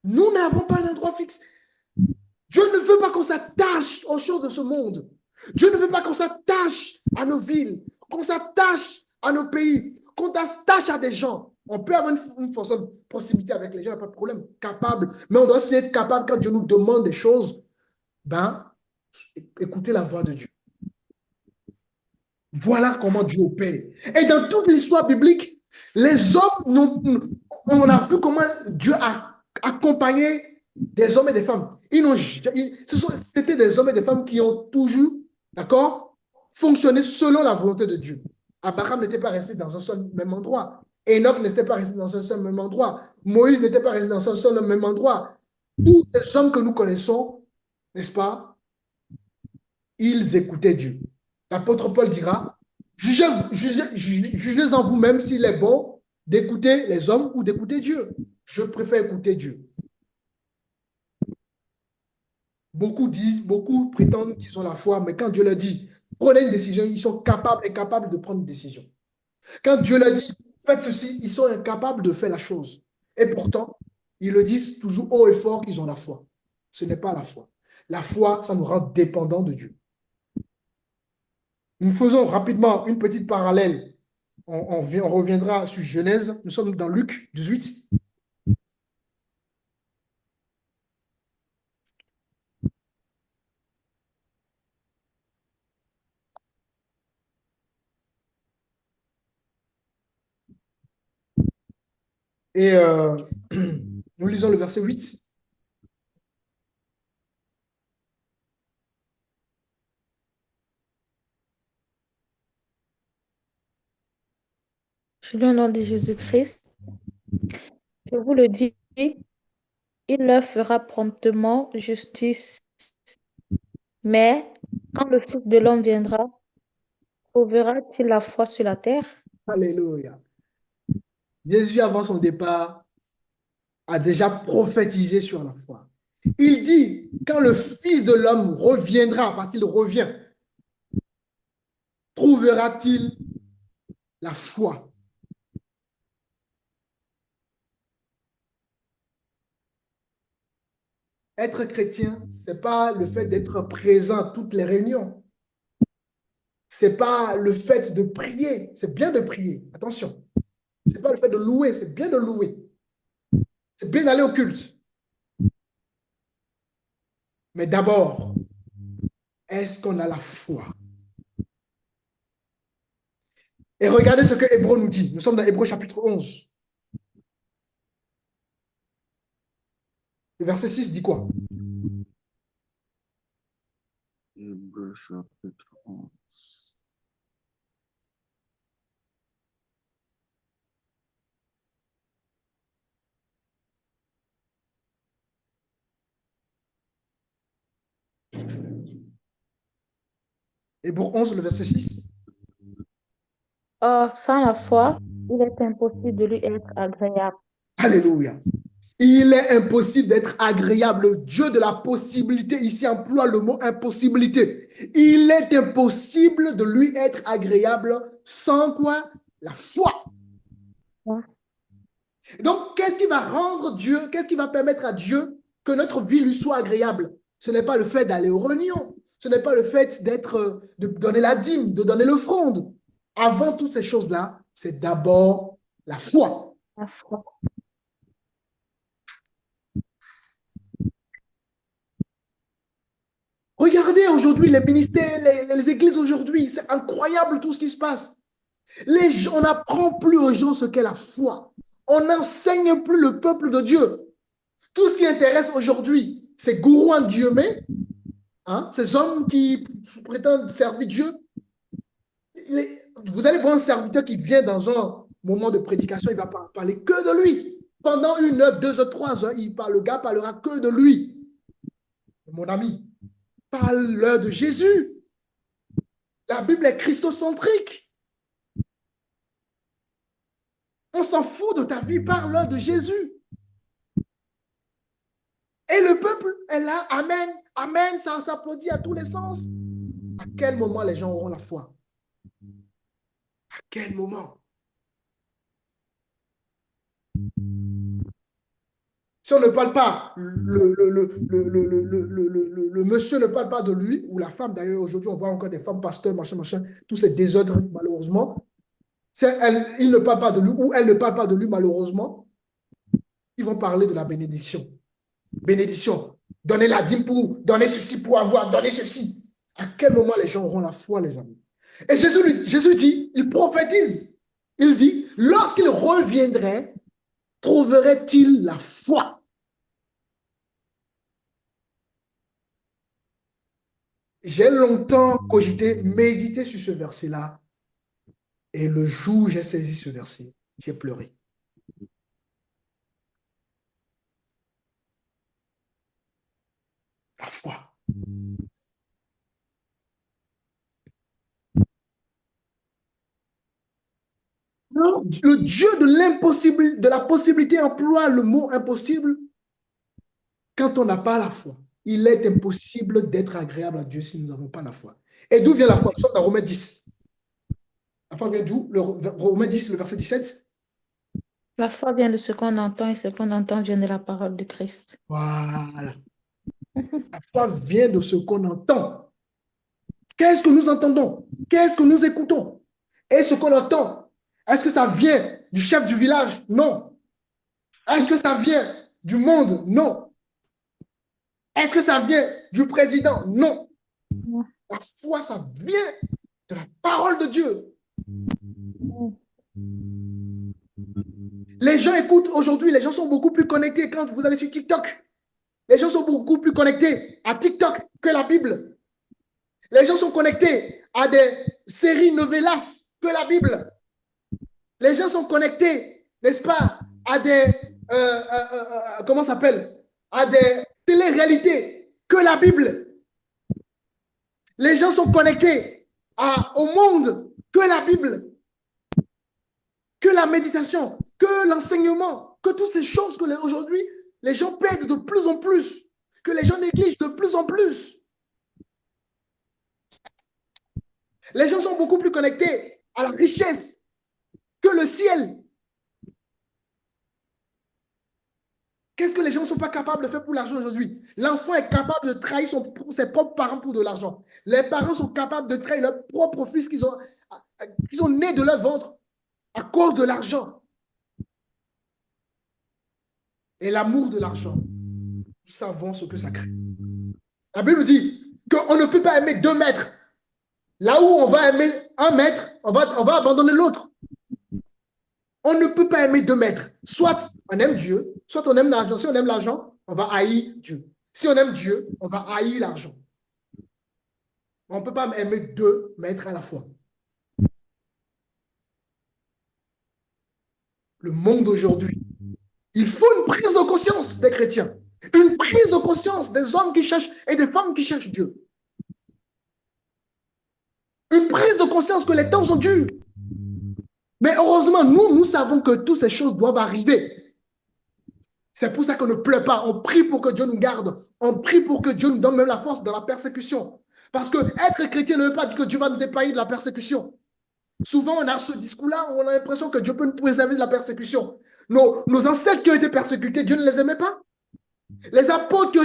Nous n'avons pas un endroit fixe. Dieu ne veut pas qu'on s'attache aux choses de ce monde. Dieu ne veut pas qu'on s'attache à nos villes, qu'on s'attache à nos pays, qu'on s'attache à des gens. On peut avoir une force de proximité avec les gens, il n'y a pas de problème, capable. Mais on doit aussi être capable quand Dieu nous demande des choses, ben, écouter la voix de Dieu. Voilà comment Dieu opère. Et dans toute l'histoire biblique, les hommes, on a vu comment Dieu a accompagné des hommes et des femmes. C'était des hommes et des femmes qui ont toujours, d'accord, fonctionné selon la volonté de Dieu. Abraham n'était pas resté dans un seul même endroit. Enoch n'était pas resté dans un seul même endroit. Moïse n'était pas resté dans un seul même endroit. Tous ces hommes que nous connaissons, n'est-ce pas, ils écoutaient Dieu. L'apôtre Paul dira, jugez en vous-même s'il est bon d'écouter les hommes ou d'écouter Dieu. Je préfère écouter Dieu. Beaucoup prétendent qu'ils ont la foi, mais quand Dieu leur dit, prenez une décision, ils sont incapables de prendre une décision. Quand Dieu leur dit, faites ceci, ils sont incapables de faire la chose. Et pourtant, ils le disent toujours haut et fort qu'ils ont la foi. Ce n'est pas la foi. La foi, ça nous rend dépendants de Dieu. Nous faisons rapidement une petite parallèle. On reviendra sur Genèse. Nous sommes dans Luc 18. Et nous lisons le verset 8. Je lis au nom de Jésus-Christ. Je vous le dis, il leur fera promptement justice. Mais quand le Fils de l'homme viendra, trouvera-t-il la foi sur la terre? Alléluia. Jésus, avant son départ, a déjà prophétisé sur la foi. Il dit, quand le Fils de l'homme reviendra, parce qu'il revient, trouvera-t-il la foi? Être chrétien, ce n'est pas le fait d'être présent à toutes les réunions. Ce n'est pas le fait de prier. C'est bien de prier, attention. Ce n'est pas le fait de louer, c'est bien de louer. C'est bien d'aller au culte. Mais d'abord, est-ce qu'on a la foi? Et regardez ce que Hébreu nous dit. Nous sommes dans Hébreu chapitre 11. Le verset 6 dit quoi? Hébreux chapitre 11. Hébreu 11, le verset 6. Or, sans la foi, il est impossible de lui être agréable. Alléluia. Il est impossible d'être agréable. Le Dieu de la possibilité, ici emploie le mot impossibilité. Il est impossible de lui être agréable sans quoi? La foi. Ouais. Donc, qu'est-ce qui va rendre Dieu, qu'est-ce qui va permettre à Dieu que notre vie lui soit agréable? Ce n'est pas le fait d'aller aux réunions. Ce n'est pas le fait de donner la dîme, de donner l'offrande. Avant toutes ces choses-là, c'est d'abord la foi. La foi. Regardez aujourd'hui les ministères, les églises aujourd'hui, c'est incroyable tout ce qui se passe. On n'apprend plus aux gens ce qu'est la foi. On n'enseigne plus le peuple de Dieu. Tout ce qui intéresse aujourd'hui, ces gourous en guillemets, hein, ces hommes qui prétendent servir Dieu. Vous allez voir un serviteur qui vient dans un moment de prédication, il va parler que de lui. Pendant 1 heure, 2 heures, 3 heures, le gars parlera que de lui. Mon ami, parle-leur de Jésus. La Bible est christocentrique. On s'en fout de ta vie, parle-leur de Jésus. Et le peuple est là, amen, amen, ça s'applaudit à tous les sens. À quel moment les gens auront la foi? À quel moment? Si on ne parle pas, le monsieur ne parle pas de lui, ou la femme, d'ailleurs, aujourd'hui, on voit encore des femmes pasteurs, machin, machin, tous ces désordres, malheureusement. Il ne parle pas de lui, ou elle ne parle pas de lui, malheureusement. Ils vont parler de la bénédiction. Bénédiction. Donnez la dîme pour, donner ceci pour avoir, donner ceci. À quel moment les gens auront la foi, les amis? Et Jésus dit, il prophétise. Il dit, lorsqu'il reviendrait, trouverait-il la foi? J'ai longtemps cogité, médité sur ce verset-là. Et le jour où j'ai saisi ce verset, j'ai pleuré. La foi. Non, le Dieu de l'impossible, de la possibilité emploie le mot impossible quand on n'a pas la foi. Il est impossible d'être agréable à Dieu si nous n'avons pas la foi. Et d'où vient la foi? Nous sommes dans Romains 10. La foi vient d'où? Romains 10, le verset 17. La foi vient de ce qu'on entend et ce qu'on entend vient de la parole de Christ. Voilà. La foi vient de ce qu'on entend. Qu'est-ce que nous entendons? Qu'est-ce que nous écoutons? Et ce qu'on entend, est-ce que ça vient du chef du village? Non. Est-ce que ça vient du monde? Non. Est-ce que ça vient du président? Non. La foi, ça vient de la parole de Dieu. Les gens écoutent aujourd'hui, les gens sont beaucoup plus connectés quand vous allez sur TikTok. Les gens sont beaucoup plus connectés à TikTok que la Bible. Les gens sont connectés à des séries novelas que la Bible. Les gens sont connectés, n'est-ce pas, à des comment ça s'appelle, à des télé-réalités que la Bible. Les gens sont connectés au monde que la Bible, que la méditation, que l'enseignement, que toutes ces choses que aujourd'hui, les gens perdent de plus en plus, que les gens négligent de plus en plus. Les gens sont beaucoup plus connectés à la richesse que le ciel. Qu'est-ce que les gens ne sont pas capables de faire pour l'argent aujourd'hui? L'enfant est capable de trahir ses propres parents pour de l'argent. Les parents sont capables de trahir leur propre fils qu'ils sont nés de leur ventre à cause de l'argent. Et l'amour de l'argent, nous savons ce que ça crée. La Bible dit qu'on ne peut pas aimer 2 mètres. Là où on va aimer 1 mètre, on va abandonner l'autre. On ne peut pas aimer 2 mètres. Soit on aime Dieu, soit on aime l'argent. Si on aime l'argent, on va haïr Dieu. Si on aime Dieu, on va haïr l'argent. On ne peut pas aimer 2 mètres à la fois. Le monde d'aujourd'hui, il faut une prise de conscience des chrétiens. Une prise de conscience des hommes qui cherchent et des femmes qui cherchent Dieu. Une prise de conscience que les temps sont durs. Mais heureusement, nous savons que toutes ces choses doivent arriver. C'est pour ça qu'on ne pleure pas. On prie pour que Dieu nous garde. On prie pour que Dieu nous donne même la force dans la persécution. Parce que être chrétien ne veut pas dire que Dieu va nous épargner de la persécution. Souvent, on a ce discours-là, on a l'impression que Dieu peut nous préserver de la persécution. Nos ancêtres qui ont été persécutés, Dieu ne les aimait pas. Les apôtres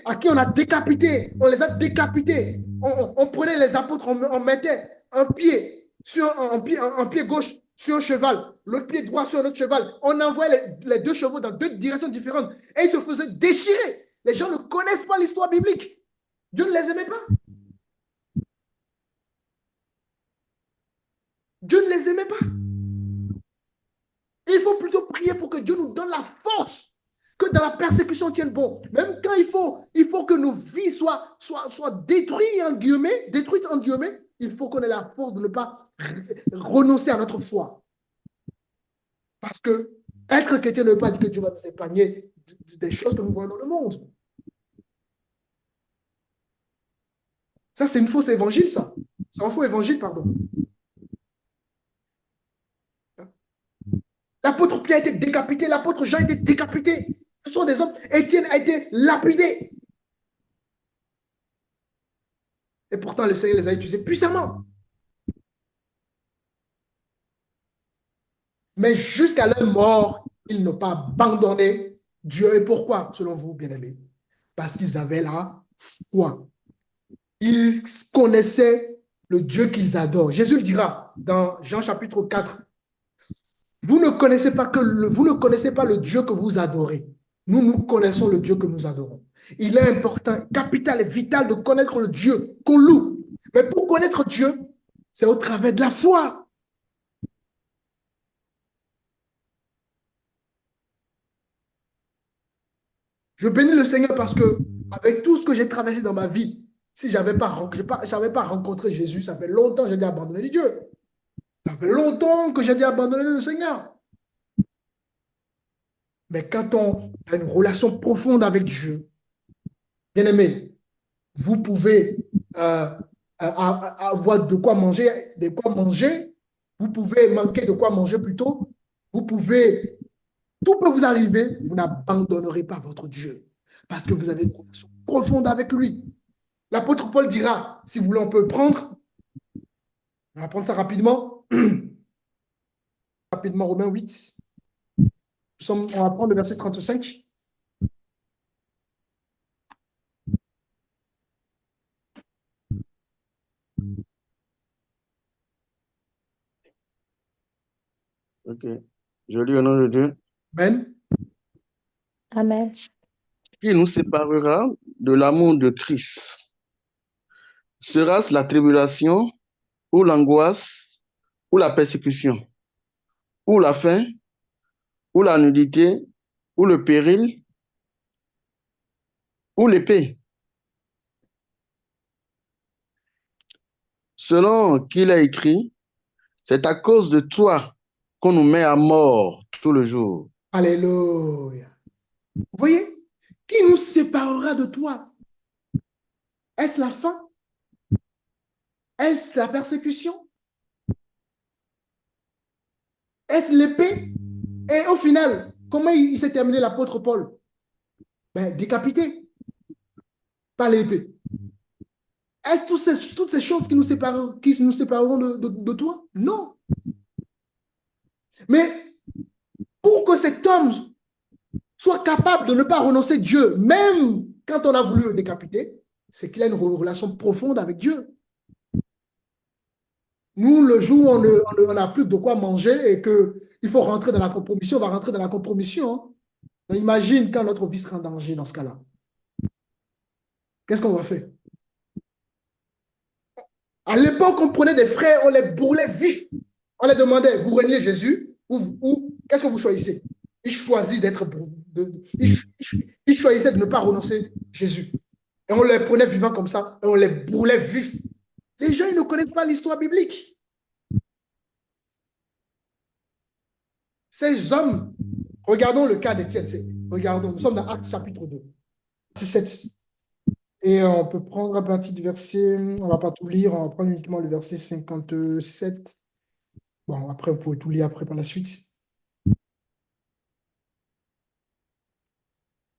à qui on a décapité, on les a décapités. On prenait les apôtres, on mettait un pied gauche sur un cheval, l'autre pied droit sur un autre cheval. On envoyait les 2 chevaux dans 2 directions différentes et ils se faisaient déchirer. Les gens ne connaissent pas l'histoire biblique. Dieu ne les aimait pas. Dieu ne les aimait pas. Il faut plutôt prier pour que Dieu nous donne la force que dans la persécution tienne bon. Même quand il faut que nos vies soient détruites en guillemets, il faut qu'on ait la force de ne pas renoncer à notre foi. Parce que être chrétien ne veut pas dire que Dieu va nous épargner des choses que nous voyons dans le monde. Ça, c'est une fausse évangile, ça. C'est un faux évangile, pardon. L'apôtre Pierre a été décapité, l'apôtre Jean a été décapité. Ce sont des hommes. Étienne a été lapidé. Et pourtant, le Seigneur les a utilisés puissamment. Mais jusqu'à leur mort, ils n'ont pas abandonné Dieu. Et pourquoi, selon vous, bien-aimés? Parce qu'ils avaient la foi. Ils connaissaient le Dieu qu'ils adorent. Jésus le dira dans Jean chapitre 4. Vous ne connaissez pas le Dieu que vous adorez. Nous connaissons le Dieu que nous adorons. Il est important, capital et vital de connaître le Dieu qu'on loue. Mais pour connaître Dieu, c'est au travers de la foi. Je bénis le Seigneur parce que, avec tout ce que j'ai traversé dans ma vie, si je n'avais pas rencontré Jésus, ça fait longtemps que j'ai dû abandonner Dieu. Ça fait longtemps que j'ai dû abandonner le Seigneur. Mais quand on a une relation profonde avec Dieu, bien aimé, vous pouvez avoir de quoi manger, vous pouvez manquer de quoi manger plutôt, tout peut vous arriver, vous n'abandonnerez pas votre Dieu parce que vous avez une relation profonde avec lui. L'apôtre Paul dira, si vous voulez, on peut le prendre, on va prendre ça rapidement, Romains 8, on va prendre le verset 35. Ok. Je lis au nom de Dieu. Amen. Amen. Qui nous séparera de l'amour de Christ? Sera-ce la tribulation, ou l'angoisse, ou la persécution, ou la faim, ou la nudité, ou le péril, ou l'épée? Selon qu'il est écrit, c'est à cause de toi qu'on nous met à mort tout le jour. Alléluia. Vous voyez? Qui nous séparera de toi? Est-ce la faim? Est-ce la persécution? Est-ce l'épée? Et au final, comment il s'est terminé l'apôtre Paul? Ben, décapité par l'épée. Est-ce toutes ces choses qui nous sépareront de toi? Non. Mais pour que cet homme soit capable de ne pas renoncer à Dieu, même quand on a voulu le décapiter, c'est qu'il a une relation profonde avec Dieu. Nous, le jour où on n'a plus de quoi manger et qu'il faut rentrer dans la compromission, on va rentrer dans la compromission. Hein. Donc, imagine quand notre vie sera en danger dans ce cas-là. Qu'est-ce qu'on va faire? À l'époque, on prenait des frères, on les brûlait vifs. On les demandait, vous reniez Jésus ou qu'est-ce que vous choisissez? Ils choisissent d'être, ils choisissaient de ne pas renoncer à Jésus. Et on les prenait vivants comme ça et on les brûlait vifs. Les gens, ils ne connaissent pas l'histoire biblique. Ces hommes, regardons le cas d'Étienne. Regardons, nous sommes dans Actes chapitre 2, 17. Et on peut prendre un petit verset, on ne va pas tout lire, on va prendre uniquement le verset 57. Bon, après, vous pouvez tout lire après par la suite.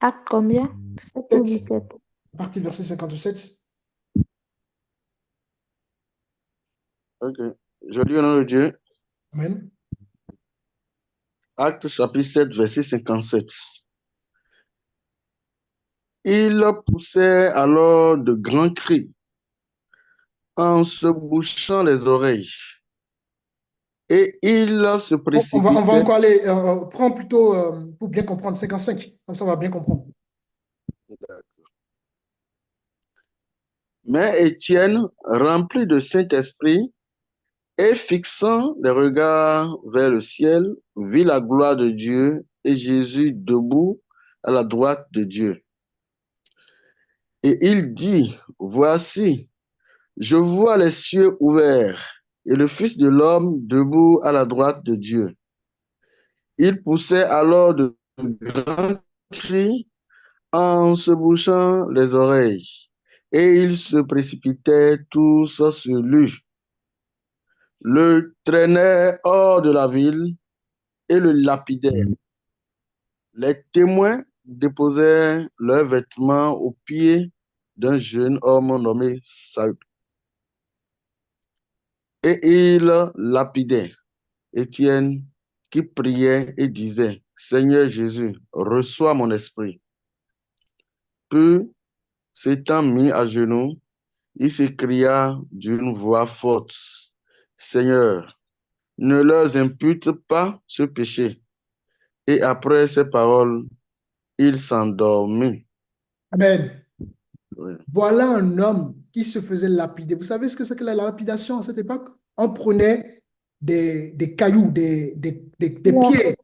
Acte combien? 7 ou 17? Partie verset 57. Ok. Je lis au nom de Dieu. Amen. Acte chapitre 7, verset 57. Il poussait alors de grands cris en se bouchant les oreilles. Et il se On va précipitait. encore aller, prends plutôt pour bien comprendre, 55, comme ça on va bien comprendre. Mais Étienne, rempli de Saint-Esprit et fixant les regards vers le ciel, vit la gloire de Dieu et Jésus debout à la droite de Dieu. Et il dit, voici, je vois les cieux ouverts et le Fils de l'homme debout à la droite de Dieu. Il poussait alors de grands cris en se bouchant les oreilles, et ils se précipitaient tous sur lui, le traînaient hors de la ville et le lapidaient. Les témoins déposaient leurs vêtements aux pieds d'un jeune homme nommé Saül, et ils lapidaient Étienne qui priait et disait, Seigneur Jésus, reçois mon esprit. Puis, s'étant mis à genoux, il s'écria d'une voix forte, Seigneur, ne leur impute pas ce péché. Et après ces paroles, il s'endormit. Amen. Oui. Voilà un homme qui se faisait lapider. Vous savez ce que c'est que la lapidation à cette époque? On prenait des cailloux, des Yeah. pierres.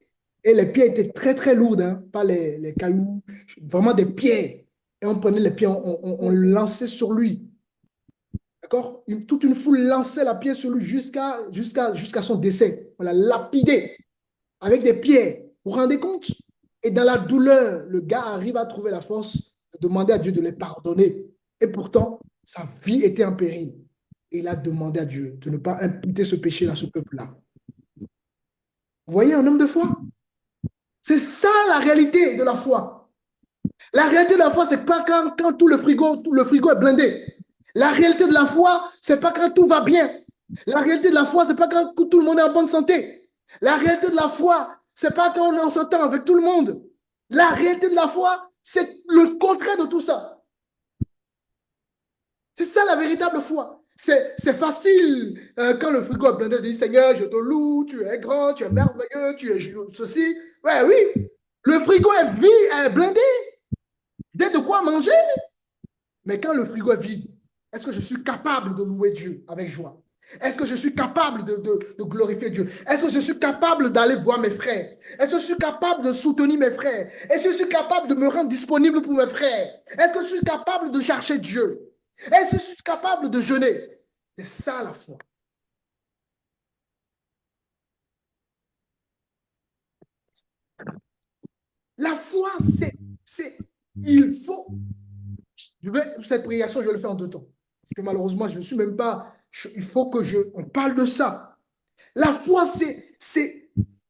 Et les pierres étaient très, très lourdes, hein, pas les cailloux, vraiment des pierres. Et on prenait les pierres, on lançait sur lui. D'accord? Toute une foule lançait la pierre sur lui jusqu'à son décès. On l'a lapidé avec des pierres. Vous vous rendez compte? Et dans la douleur, le gars arrive à trouver la force de demander à Dieu de les pardonner. Et pourtant, sa vie était en péril. Et il a demandé à Dieu de ne pas imputer ce péché à ce peuple-là. Vous voyez un homme de foi? C'est ça la réalité de la foi. La réalité de la foi, c'est pas quand tout le frigo est blindé. La réalité de la foi, c'est pas quand tout va bien. La réalité de la foi, c'est pas quand tout le monde est en bonne santé. La réalité de la foi, c'est pas quand on est en s'entend avec tout le monde. La réalité de la foi, c'est le contraire de tout ça. C'est ça la véritable foi. C'est facile quand le frigo est blindé de dire Seigneur, je te loue, tu es grand, tu es merveilleux, tu es ceci. Ouais, oui, le frigo est blindé, j'ai de quoi manger. Mais quand le frigo est vide, est-ce que je suis capable de louer Dieu avec joie? Est-ce que je suis capable de glorifier Dieu? Est-ce que je suis capable d'aller voir mes frères? Est-ce que je suis capable de soutenir mes frères? Est-ce que je suis capable de me rendre disponible pour mes frères? Est-ce que je suis capable de chercher Dieu? Est-ce que je suis capable de jeûner? C'est ça la foi. La foi, il faut. Cette prédication, je le fais en 2 temps. Parce que malheureusement, je ne suis même pas. Il faut on parle de ça. La foi,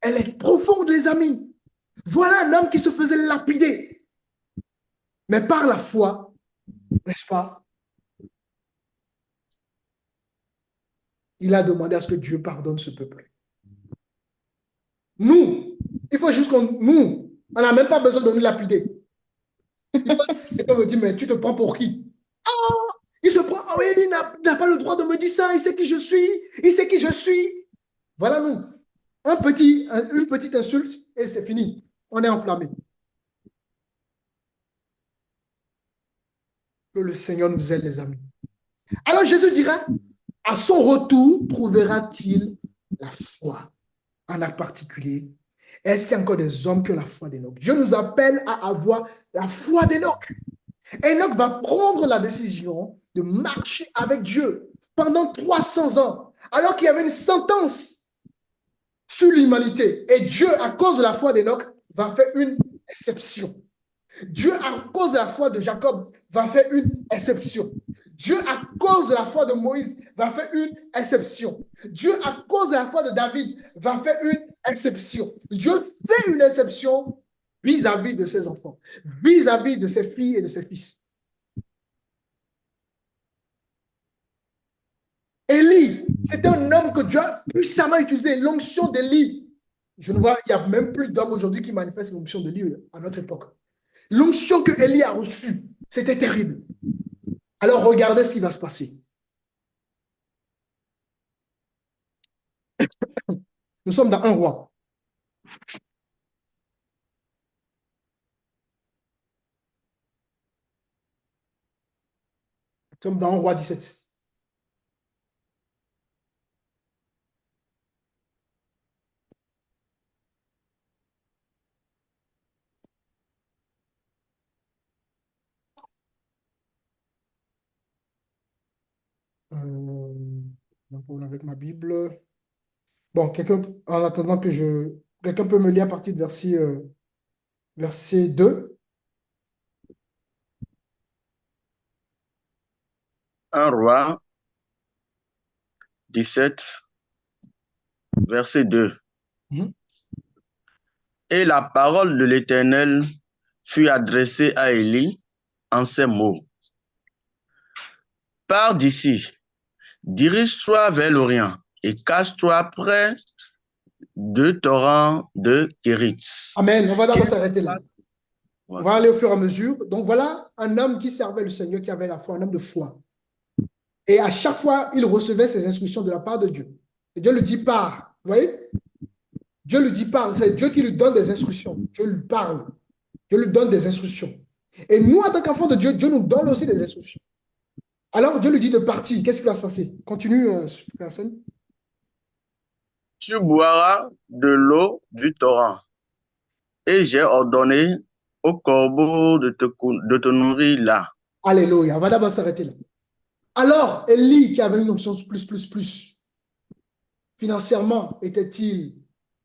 elle est profonde, les amis. Voilà un homme qui se faisait lapider. Mais par la foi, n'est-ce pas? Il a demandé à ce que Dieu pardonne ce peuple. Nous, il faut juste on n'a même pas besoin de nous lapider. Quelqu'un me dit, mais tu te prends pour qui? Oh, il se prend, oh, il n'a pas le droit de me dire ça, il sait qui je suis, il sait qui je suis. Voilà nous. Une petite insulte et c'est fini. On est enflammé. Que le Seigneur nous aide, les amis. Alors Jésus dira, à son retour, trouvera-t-il la foi en un particulier? Est-ce qu'il y a encore des hommes qui ont la foi d'Enoch? Dieu nous appelle à avoir la foi d'Enoch. Enoch va prendre la décision de marcher avec Dieu pendant 300 ans, alors qu'il y avait une sentence sur l'humanité. Et Dieu, à cause de la foi d'Enoch, va faire une exception. Dieu, à cause de la foi de Jacob, va faire une exception. Dieu, à cause de la foi de Moïse, va faire une exception. Dieu, à cause de la foi de David, va faire une exception. Dieu fait une exception vis-à-vis de ses enfants, vis-à-vis de ses filles et de ses fils. Élie, c'était un homme que Dieu a puissamment utilisé, l'onction d'Élie. Je ne vois, il n'y a même plus d'hommes aujourd'hui qui manifestent l'onction d'Élie à notre époque. L'onction que Élie a reçue, c'était terrible. Alors regardez ce qui va se passer. Nous sommes dans un roi. Nous sommes dans un roi 17. Un problème avec ma Bible. Bon, en attendant quelqu'un peut me lire à partir de verset 2. 1 Roi 17, verset 2. Et la parole de l'Éternel fut adressée à Élie en ces mots. Pars d'ici, dirige-toi vers l'Orient et cache-toi près de torrents de Kérit. Amen. On va d'abord s'arrêter là. On va aller au fur et à mesure. Donc voilà un homme qui servait le Seigneur, qui avait la foi, un homme de foi. Et à chaque fois, il recevait ses instructions de la part de Dieu. Et Dieu lui dit, pars. Vous voyez? Dieu lui dit, pars. C'est Dieu qui lui donne des instructions. Dieu lui parle. Dieu lui donne des instructions. Et nous, en tant qu'enfants de Dieu, Dieu nous donne aussi des instructions. Alors, Dieu lui dit de partir. Qu'est-ce qui va se passer? Continue, frère Hassan. Tu boiras de l'eau du torrent. Et j'ai ordonné au corbeau de te nourrir là. Alléluia. On va d'abord s'arrêter là. Alors, Élie, qui avait une option plus, financièrement, était-il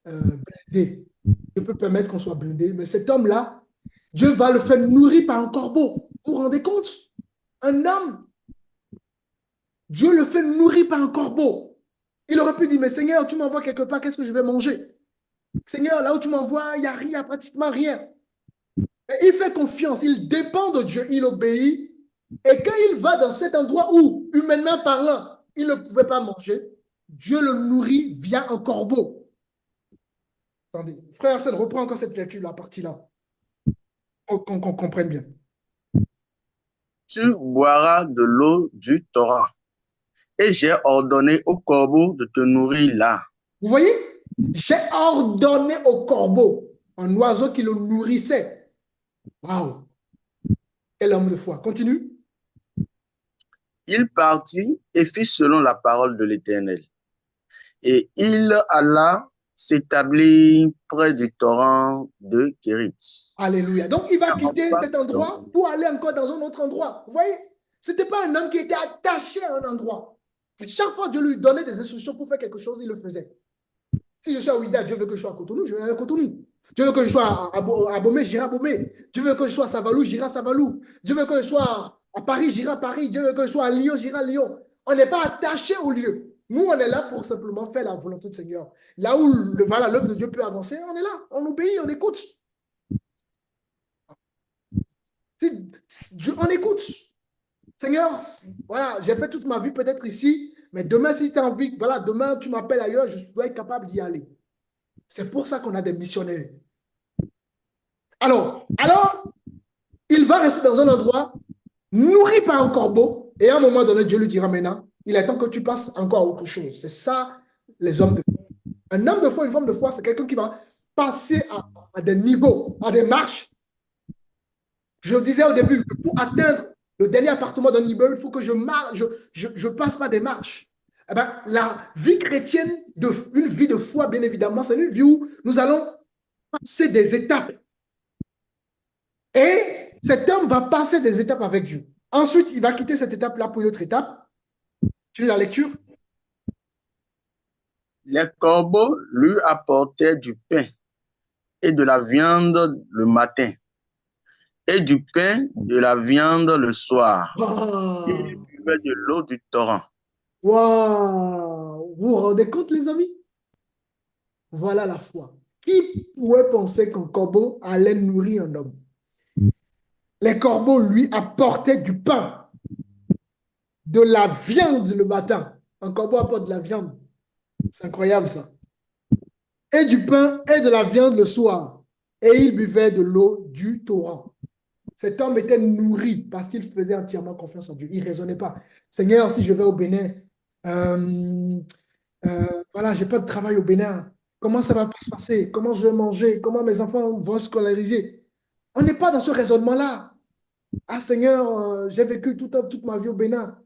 blindé? Je peux permettre qu'on soit blindé, mais cet homme-là, Dieu va le faire nourrir par un corbeau. Vous vous rendez compte? Un homme, Dieu le fait nourrir par un corbeau. Il aurait pu dire, mais Seigneur, tu m'envoies quelque part, qu'est-ce que je vais manger? Seigneur, là où tu m'envoies, il n'y a rien, pratiquement rien. Mais il fait confiance, il dépend de Dieu, il obéit. Et quand il va dans cet endroit où, humainement parlant, il ne pouvait pas manger, Dieu le nourrit via un corbeau. Attendez, frère Hassan, reprends encore cette lecture, la partie-là, qu'on comprenne bien. Tu boiras de l'eau du torrent. Et j'ai ordonné au corbeau de te nourrir là. Vous voyez? J'ai ordonné au corbeau, un oiseau qui le nourrissait. Waouh! Quel homme de foi. Continue. Il partit et fit selon la parole de l'Éternel. Et il alla s'établir près du torrent de Kérit. Alléluia. Donc, il va quitter cet endroit pour aller encore dans un autre endroit. Vous voyez? Ce n'était pas un homme qui était attaché à un endroit. À chaque fois, Dieu lui donnait des instructions pour faire quelque chose, il le faisait. Si je suis à Ouida, Dieu veut que je sois à Cotonou, je vais à Cotonou. Dieu veut que je sois à Bomé, j'irai à Bomé. Dieu veut que je sois à Savalou, j'irai à Savalou. Dieu veut que je sois à Paris, j'irai à Paris. Dieu veut que je sois à Lyon, j'irai à Lyon. On n'est pas attaché au lieu. Nous, on est là pour simplement faire la volonté du Seigneur. Là où voilà, l'œuvre de Dieu peut avancer, on est là, on obéit, on écoute. On écoute. Seigneur, voilà, j'ai fait toute ma vie peut-être ici, mais demain, si tu as envie, voilà, demain, tu m'appelles ailleurs, je dois être capable d'y aller. C'est pour ça qu'on a des missionnaires. Alors, il va rester dans un endroit nourri par un corbeau, et à un moment donné, Dieu lui dira maintenant, il attend que tu passes encore à autre chose. C'est ça, les hommes de foi. Un homme de foi, une femme de foi, c'est quelqu'un qui va passer à des niveaux, à des marches. Je disais au début que pour atteindre le dernier appartement d'un immeuble, il faut que je marche, je passe par des marches. Eh ben, la vie chrétienne, une vie de foi, bien évidemment, c'est une vie où nous allons passer des étapes. Et cet homme va passer des étapes avec Dieu. Ensuite, il va quitter cette étape-là pour une autre étape. Tu lis la lecture? Les corbeaux lui apportaient du pain et de la viande le matin, et du pain, de la viande le soir. Il Wow. buvait de l'eau du torrent. Wow. Vous vous rendez compte, les amis? Voilà la foi. Qui pourrait penser qu'un corbeau allait nourrir un homme? Les corbeaux lui apportaient du pain, de la viande le matin. Un corbeau apporte de la viande. C'est incroyable ça. Et du pain et de la viande le soir. Et il buvait de l'eau du torrent. Cet homme était nourri parce qu'il faisait entièrement confiance en Dieu. Il ne raisonnait pas. Seigneur, si je vais au Bénin, voilà, je n'ai pas de travail au Bénin. Comment ça va se passer? Comment je vais manger? Comment mes enfants vont se scolariser? On n'est pas dans ce raisonnement-là. Ah Seigneur, j'ai vécu toute ma vie au Bénin.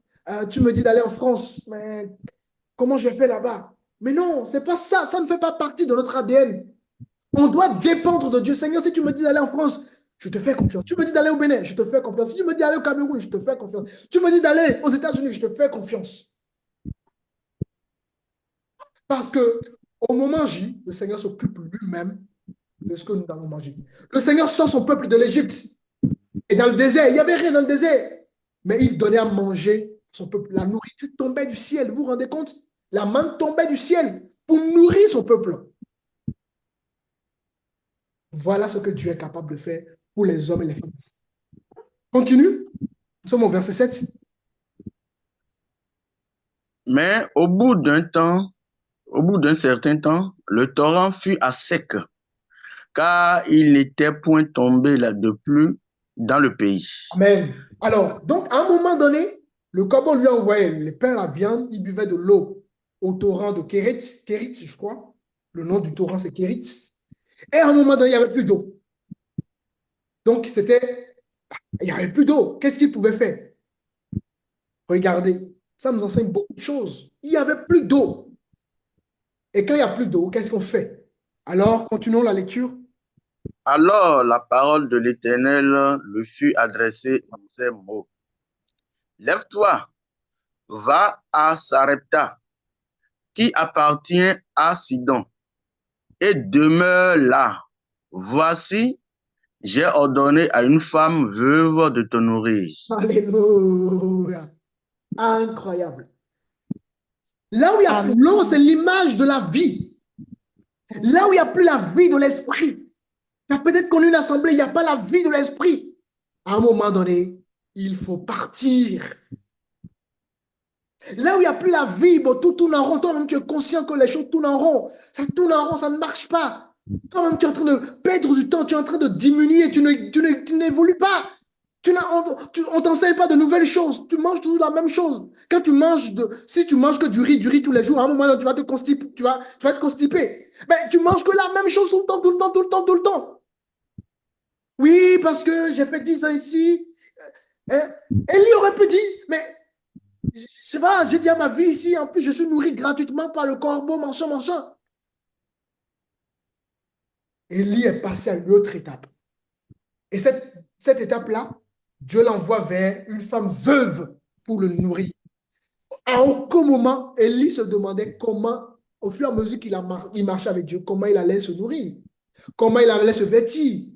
Tu me dis d'aller en France, mais comment je fais là-bas? Mais non, c'est pas ça. Ça ne fait pas partie de notre ADN. On doit dépendre de Dieu. Seigneur, si tu me dis d'aller en France, je te fais confiance. Tu me dis d'aller au Bénin, je te fais confiance. Si tu me dis d'aller au Cameroun, je te fais confiance. Tu me dis d'aller aux États-Unis, je te fais confiance. Parce que au moment J, le Seigneur s'occupe lui-même de ce que nous allons manger. Le Seigneur sort son peuple de l'Égypte. Et dans le désert, il n'y avait rien dans le désert. Mais il donnait à manger son peuple. La nourriture tombait du ciel. Vous vous rendez compte? La manne tombait du ciel pour nourrir son peuple. Voilà ce que Dieu est capable de faire pour les hommes et les femmes. Continue. Nous sommes au verset 7. Mais au bout d'un certain temps, le torrent fut à sec, car il n'était point tombé là de plus dans le pays. Amen. Alors, donc, à un moment donné, le corbeau lui a envoyé le pain, la viande, il buvait de l'eau au torrent de Kérit, je crois. Le nom du torrent, c'est Kérit. Et à un moment donné, il n'y avait plus d'eau. Donc, il n'y avait plus d'eau. Qu'est-ce qu'il pouvait faire? Regardez, ça nous enseigne beaucoup de choses. Il n'y avait plus d'eau. Et quand il n'y a plus d'eau, qu'est-ce qu'on fait? Alors, continuons la lecture. Alors la parole de l'Éternel lui fut adressée en ces mots. Lève-toi, va à Sarepta, qui appartient à Sidon, et demeure là. Voici, j'ai ordonné à une femme veuve de te nourrir. Alléluia. Incroyable. Là où il y a l'eau, c'est l'image de la vie. Là où il n'y a plus la vie de l'esprit. Peut-être qu'on est une assemblée, il n'y a pas la vie de l'esprit. À un moment donné, il faut partir. Là où il n'y a plus la vie, bon, tout tourne en rond. Toi-même, tu es conscient que les choses tournent en rond. Ça tourne en rond, ça ne marche pas. Toi-même, tu es en train de perdre du temps, tu es en train de diminuer, tu n'évolues pas. On ne t'enseigne pas de nouvelles choses. Tu manges toujours la même chose. Quand tu manges si tu manges que du riz tous les jours, à un moment donné, tu vas te constiper, tu vas être constipé. Mais tu manges que la même chose tout le temps, tout le temps, tout le temps, tout le temps. Oui, parce que j'ai fait 10 ans ici. Élie aurait pu dire, mais je vois, j'ai dit à ma vie ici, en plus, je suis nourri gratuitement par le corbeau, machin. Élie est passé à une autre étape. Et cette étape-là, Dieu l'envoie vers une femme veuve pour le nourrir. À aucun moment, Élie se demandait comment au fur et à mesure il marchait avec Dieu, comment il allait se nourrir, comment il allait se vêtir.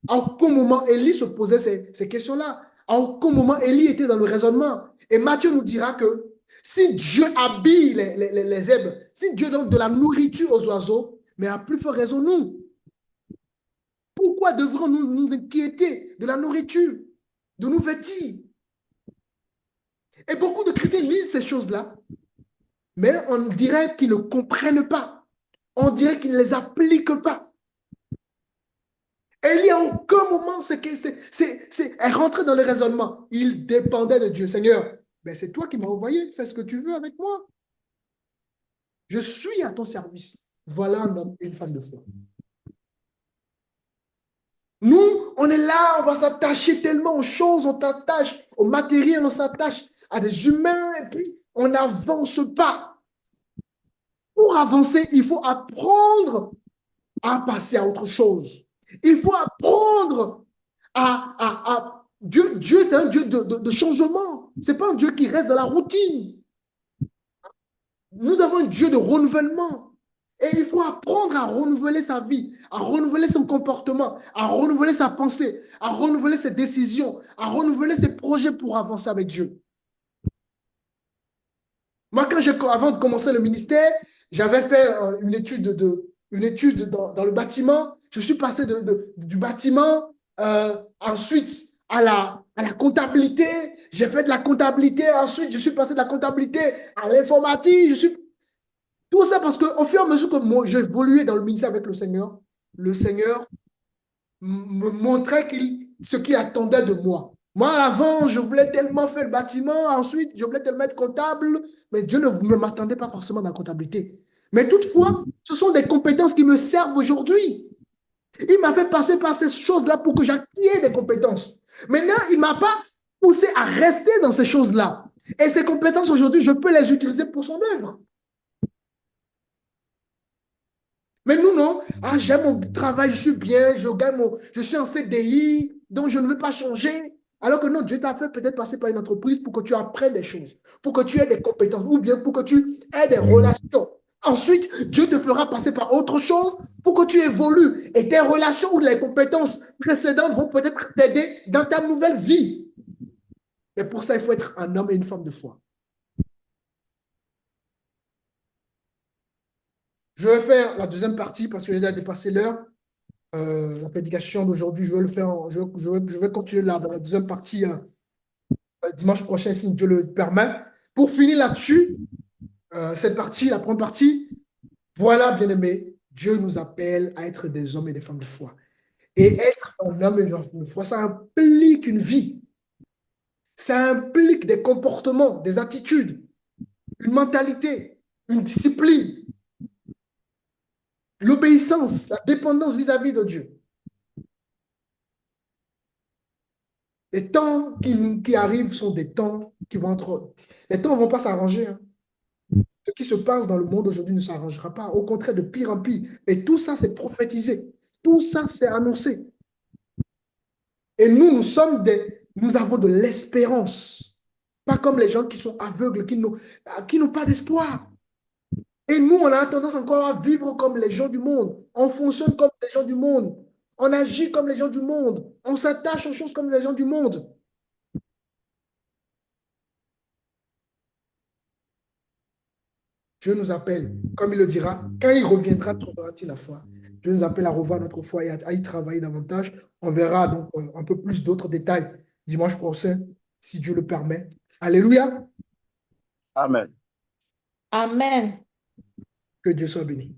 À aucun moment, Élie se posait ces questions-là. À aucun moment, Élie était dans le raisonnement. Et Matthieu nous dira que si Dieu habille les herbes, si Dieu donne de la nourriture aux oiseaux, mais à plus forte raison, nous, pourquoi devrons-nous nous inquiéter de la nourriture, de nous vêtir? Et beaucoup de chrétiens lisent ces choses-là, mais on dirait qu'ils ne comprennent pas. On dirait qu'ils ne les appliquent pas. Élie, à aucun moment, est rentré dans le raisonnement. Il dépendait de Dieu. Seigneur, ben c'est toi qui m'as envoyé. Fais ce que tu veux avec moi. Je suis à ton service. Voilà un homme et une femme de foi. Nous, on est là, on va s'attacher tellement aux choses, on s'attache au matériel, on s'attache à des humains, et puis on n'avance pas. Pour avancer, il faut apprendre à passer à autre chose. Il faut apprendre à Dieu. Dieu, c'est un Dieu de changement. Ce n'est pas un Dieu qui reste dans la routine. Nous avons un Dieu de renouvellement. Et il faut apprendre à renouveler sa vie, à renouveler son comportement, à renouveler sa pensée, à renouveler ses décisions, à renouveler ses projets pour avancer avec Dieu. Moi, avant de commencer le ministère, j'avais fait une étude dans le bâtiment. Je suis passé du bâtiment ensuite à la comptabilité. J'ai fait de la comptabilité. Ensuite, je suis passé de la comptabilité à l'informatique. Tout ça parce qu'au fur et à mesure que moi, j'évoluais dans le ministère avec le Seigneur me montrait ce qu'il attendait de moi. Moi, avant, je voulais tellement faire le bâtiment, ensuite, je voulais tellement être comptable, mais Dieu ne m'attendait pas forcément dans la comptabilité. Mais toutefois, ce sont des compétences qui me servent aujourd'hui. Il m'a fait passer par ces choses-là pour que j'acquière des compétences. Maintenant, il ne m'a pas poussé à rester dans ces choses-là. Et ces compétences, aujourd'hui, je peux les utiliser pour son œuvre. Mais nous, non. Ah, j'aime mon travail, je suis bien, je suis en CDI, donc je ne veux pas changer. Alors que non, Dieu t'a fait peut-être passer par une entreprise pour que tu apprennes des choses, pour que tu aies des compétences, ou bien pour que tu aies des relations. Ensuite, Dieu te fera passer par autre chose pour que tu évolues. Et tes relations ou les compétences précédentes vont peut-être t'aider dans ta nouvelle vie. Mais pour ça, il faut être un homme et une femme de foi. Je vais faire la deuxième partie parce que j'ai déjà dépassé l'heure. La prédication d'aujourd'hui, je vais le faire, je vais continuer là, dans la deuxième partie dimanche prochain, si Dieu le permet. Pour finir là-dessus, cette partie, la première partie, voilà, bien-aimés, Dieu nous appelle à être des hommes et des femmes de foi. Et être un homme et une femme de foi, ça implique une vie. Ça implique des comportements, des attitudes, une mentalité, une discipline, l'obéissance, la dépendance vis-à-vis de Dieu. Les temps qui arrivent sont des temps qui vont être... Les temps ne vont pas s'arranger. Hein. Ce qui se passe dans le monde aujourd'hui ne s'arrangera pas. Au contraire, de pire en pire. Et tout ça, c'est prophétisé. Tout ça, c'est annoncé. Et nous avons de l'espérance. Pas comme les gens qui sont aveugles, qui n'ont pas d'espoir. Et nous, on a tendance encore à vivre comme les gens du monde. On fonctionne comme les gens du monde. On agit comme les gens du monde. On s'attache aux choses comme les gens du monde. Dieu nous appelle, comme il le dira, quand il reviendra, trouvera-t-il la foi? Dieu nous appelle à revoir notre foi et à y travailler davantage. On verra donc un peu plus d'autres détails dimanche prochain, si Dieu le permet. Alléluia. Amen. Amen. Que Dieu soit béni.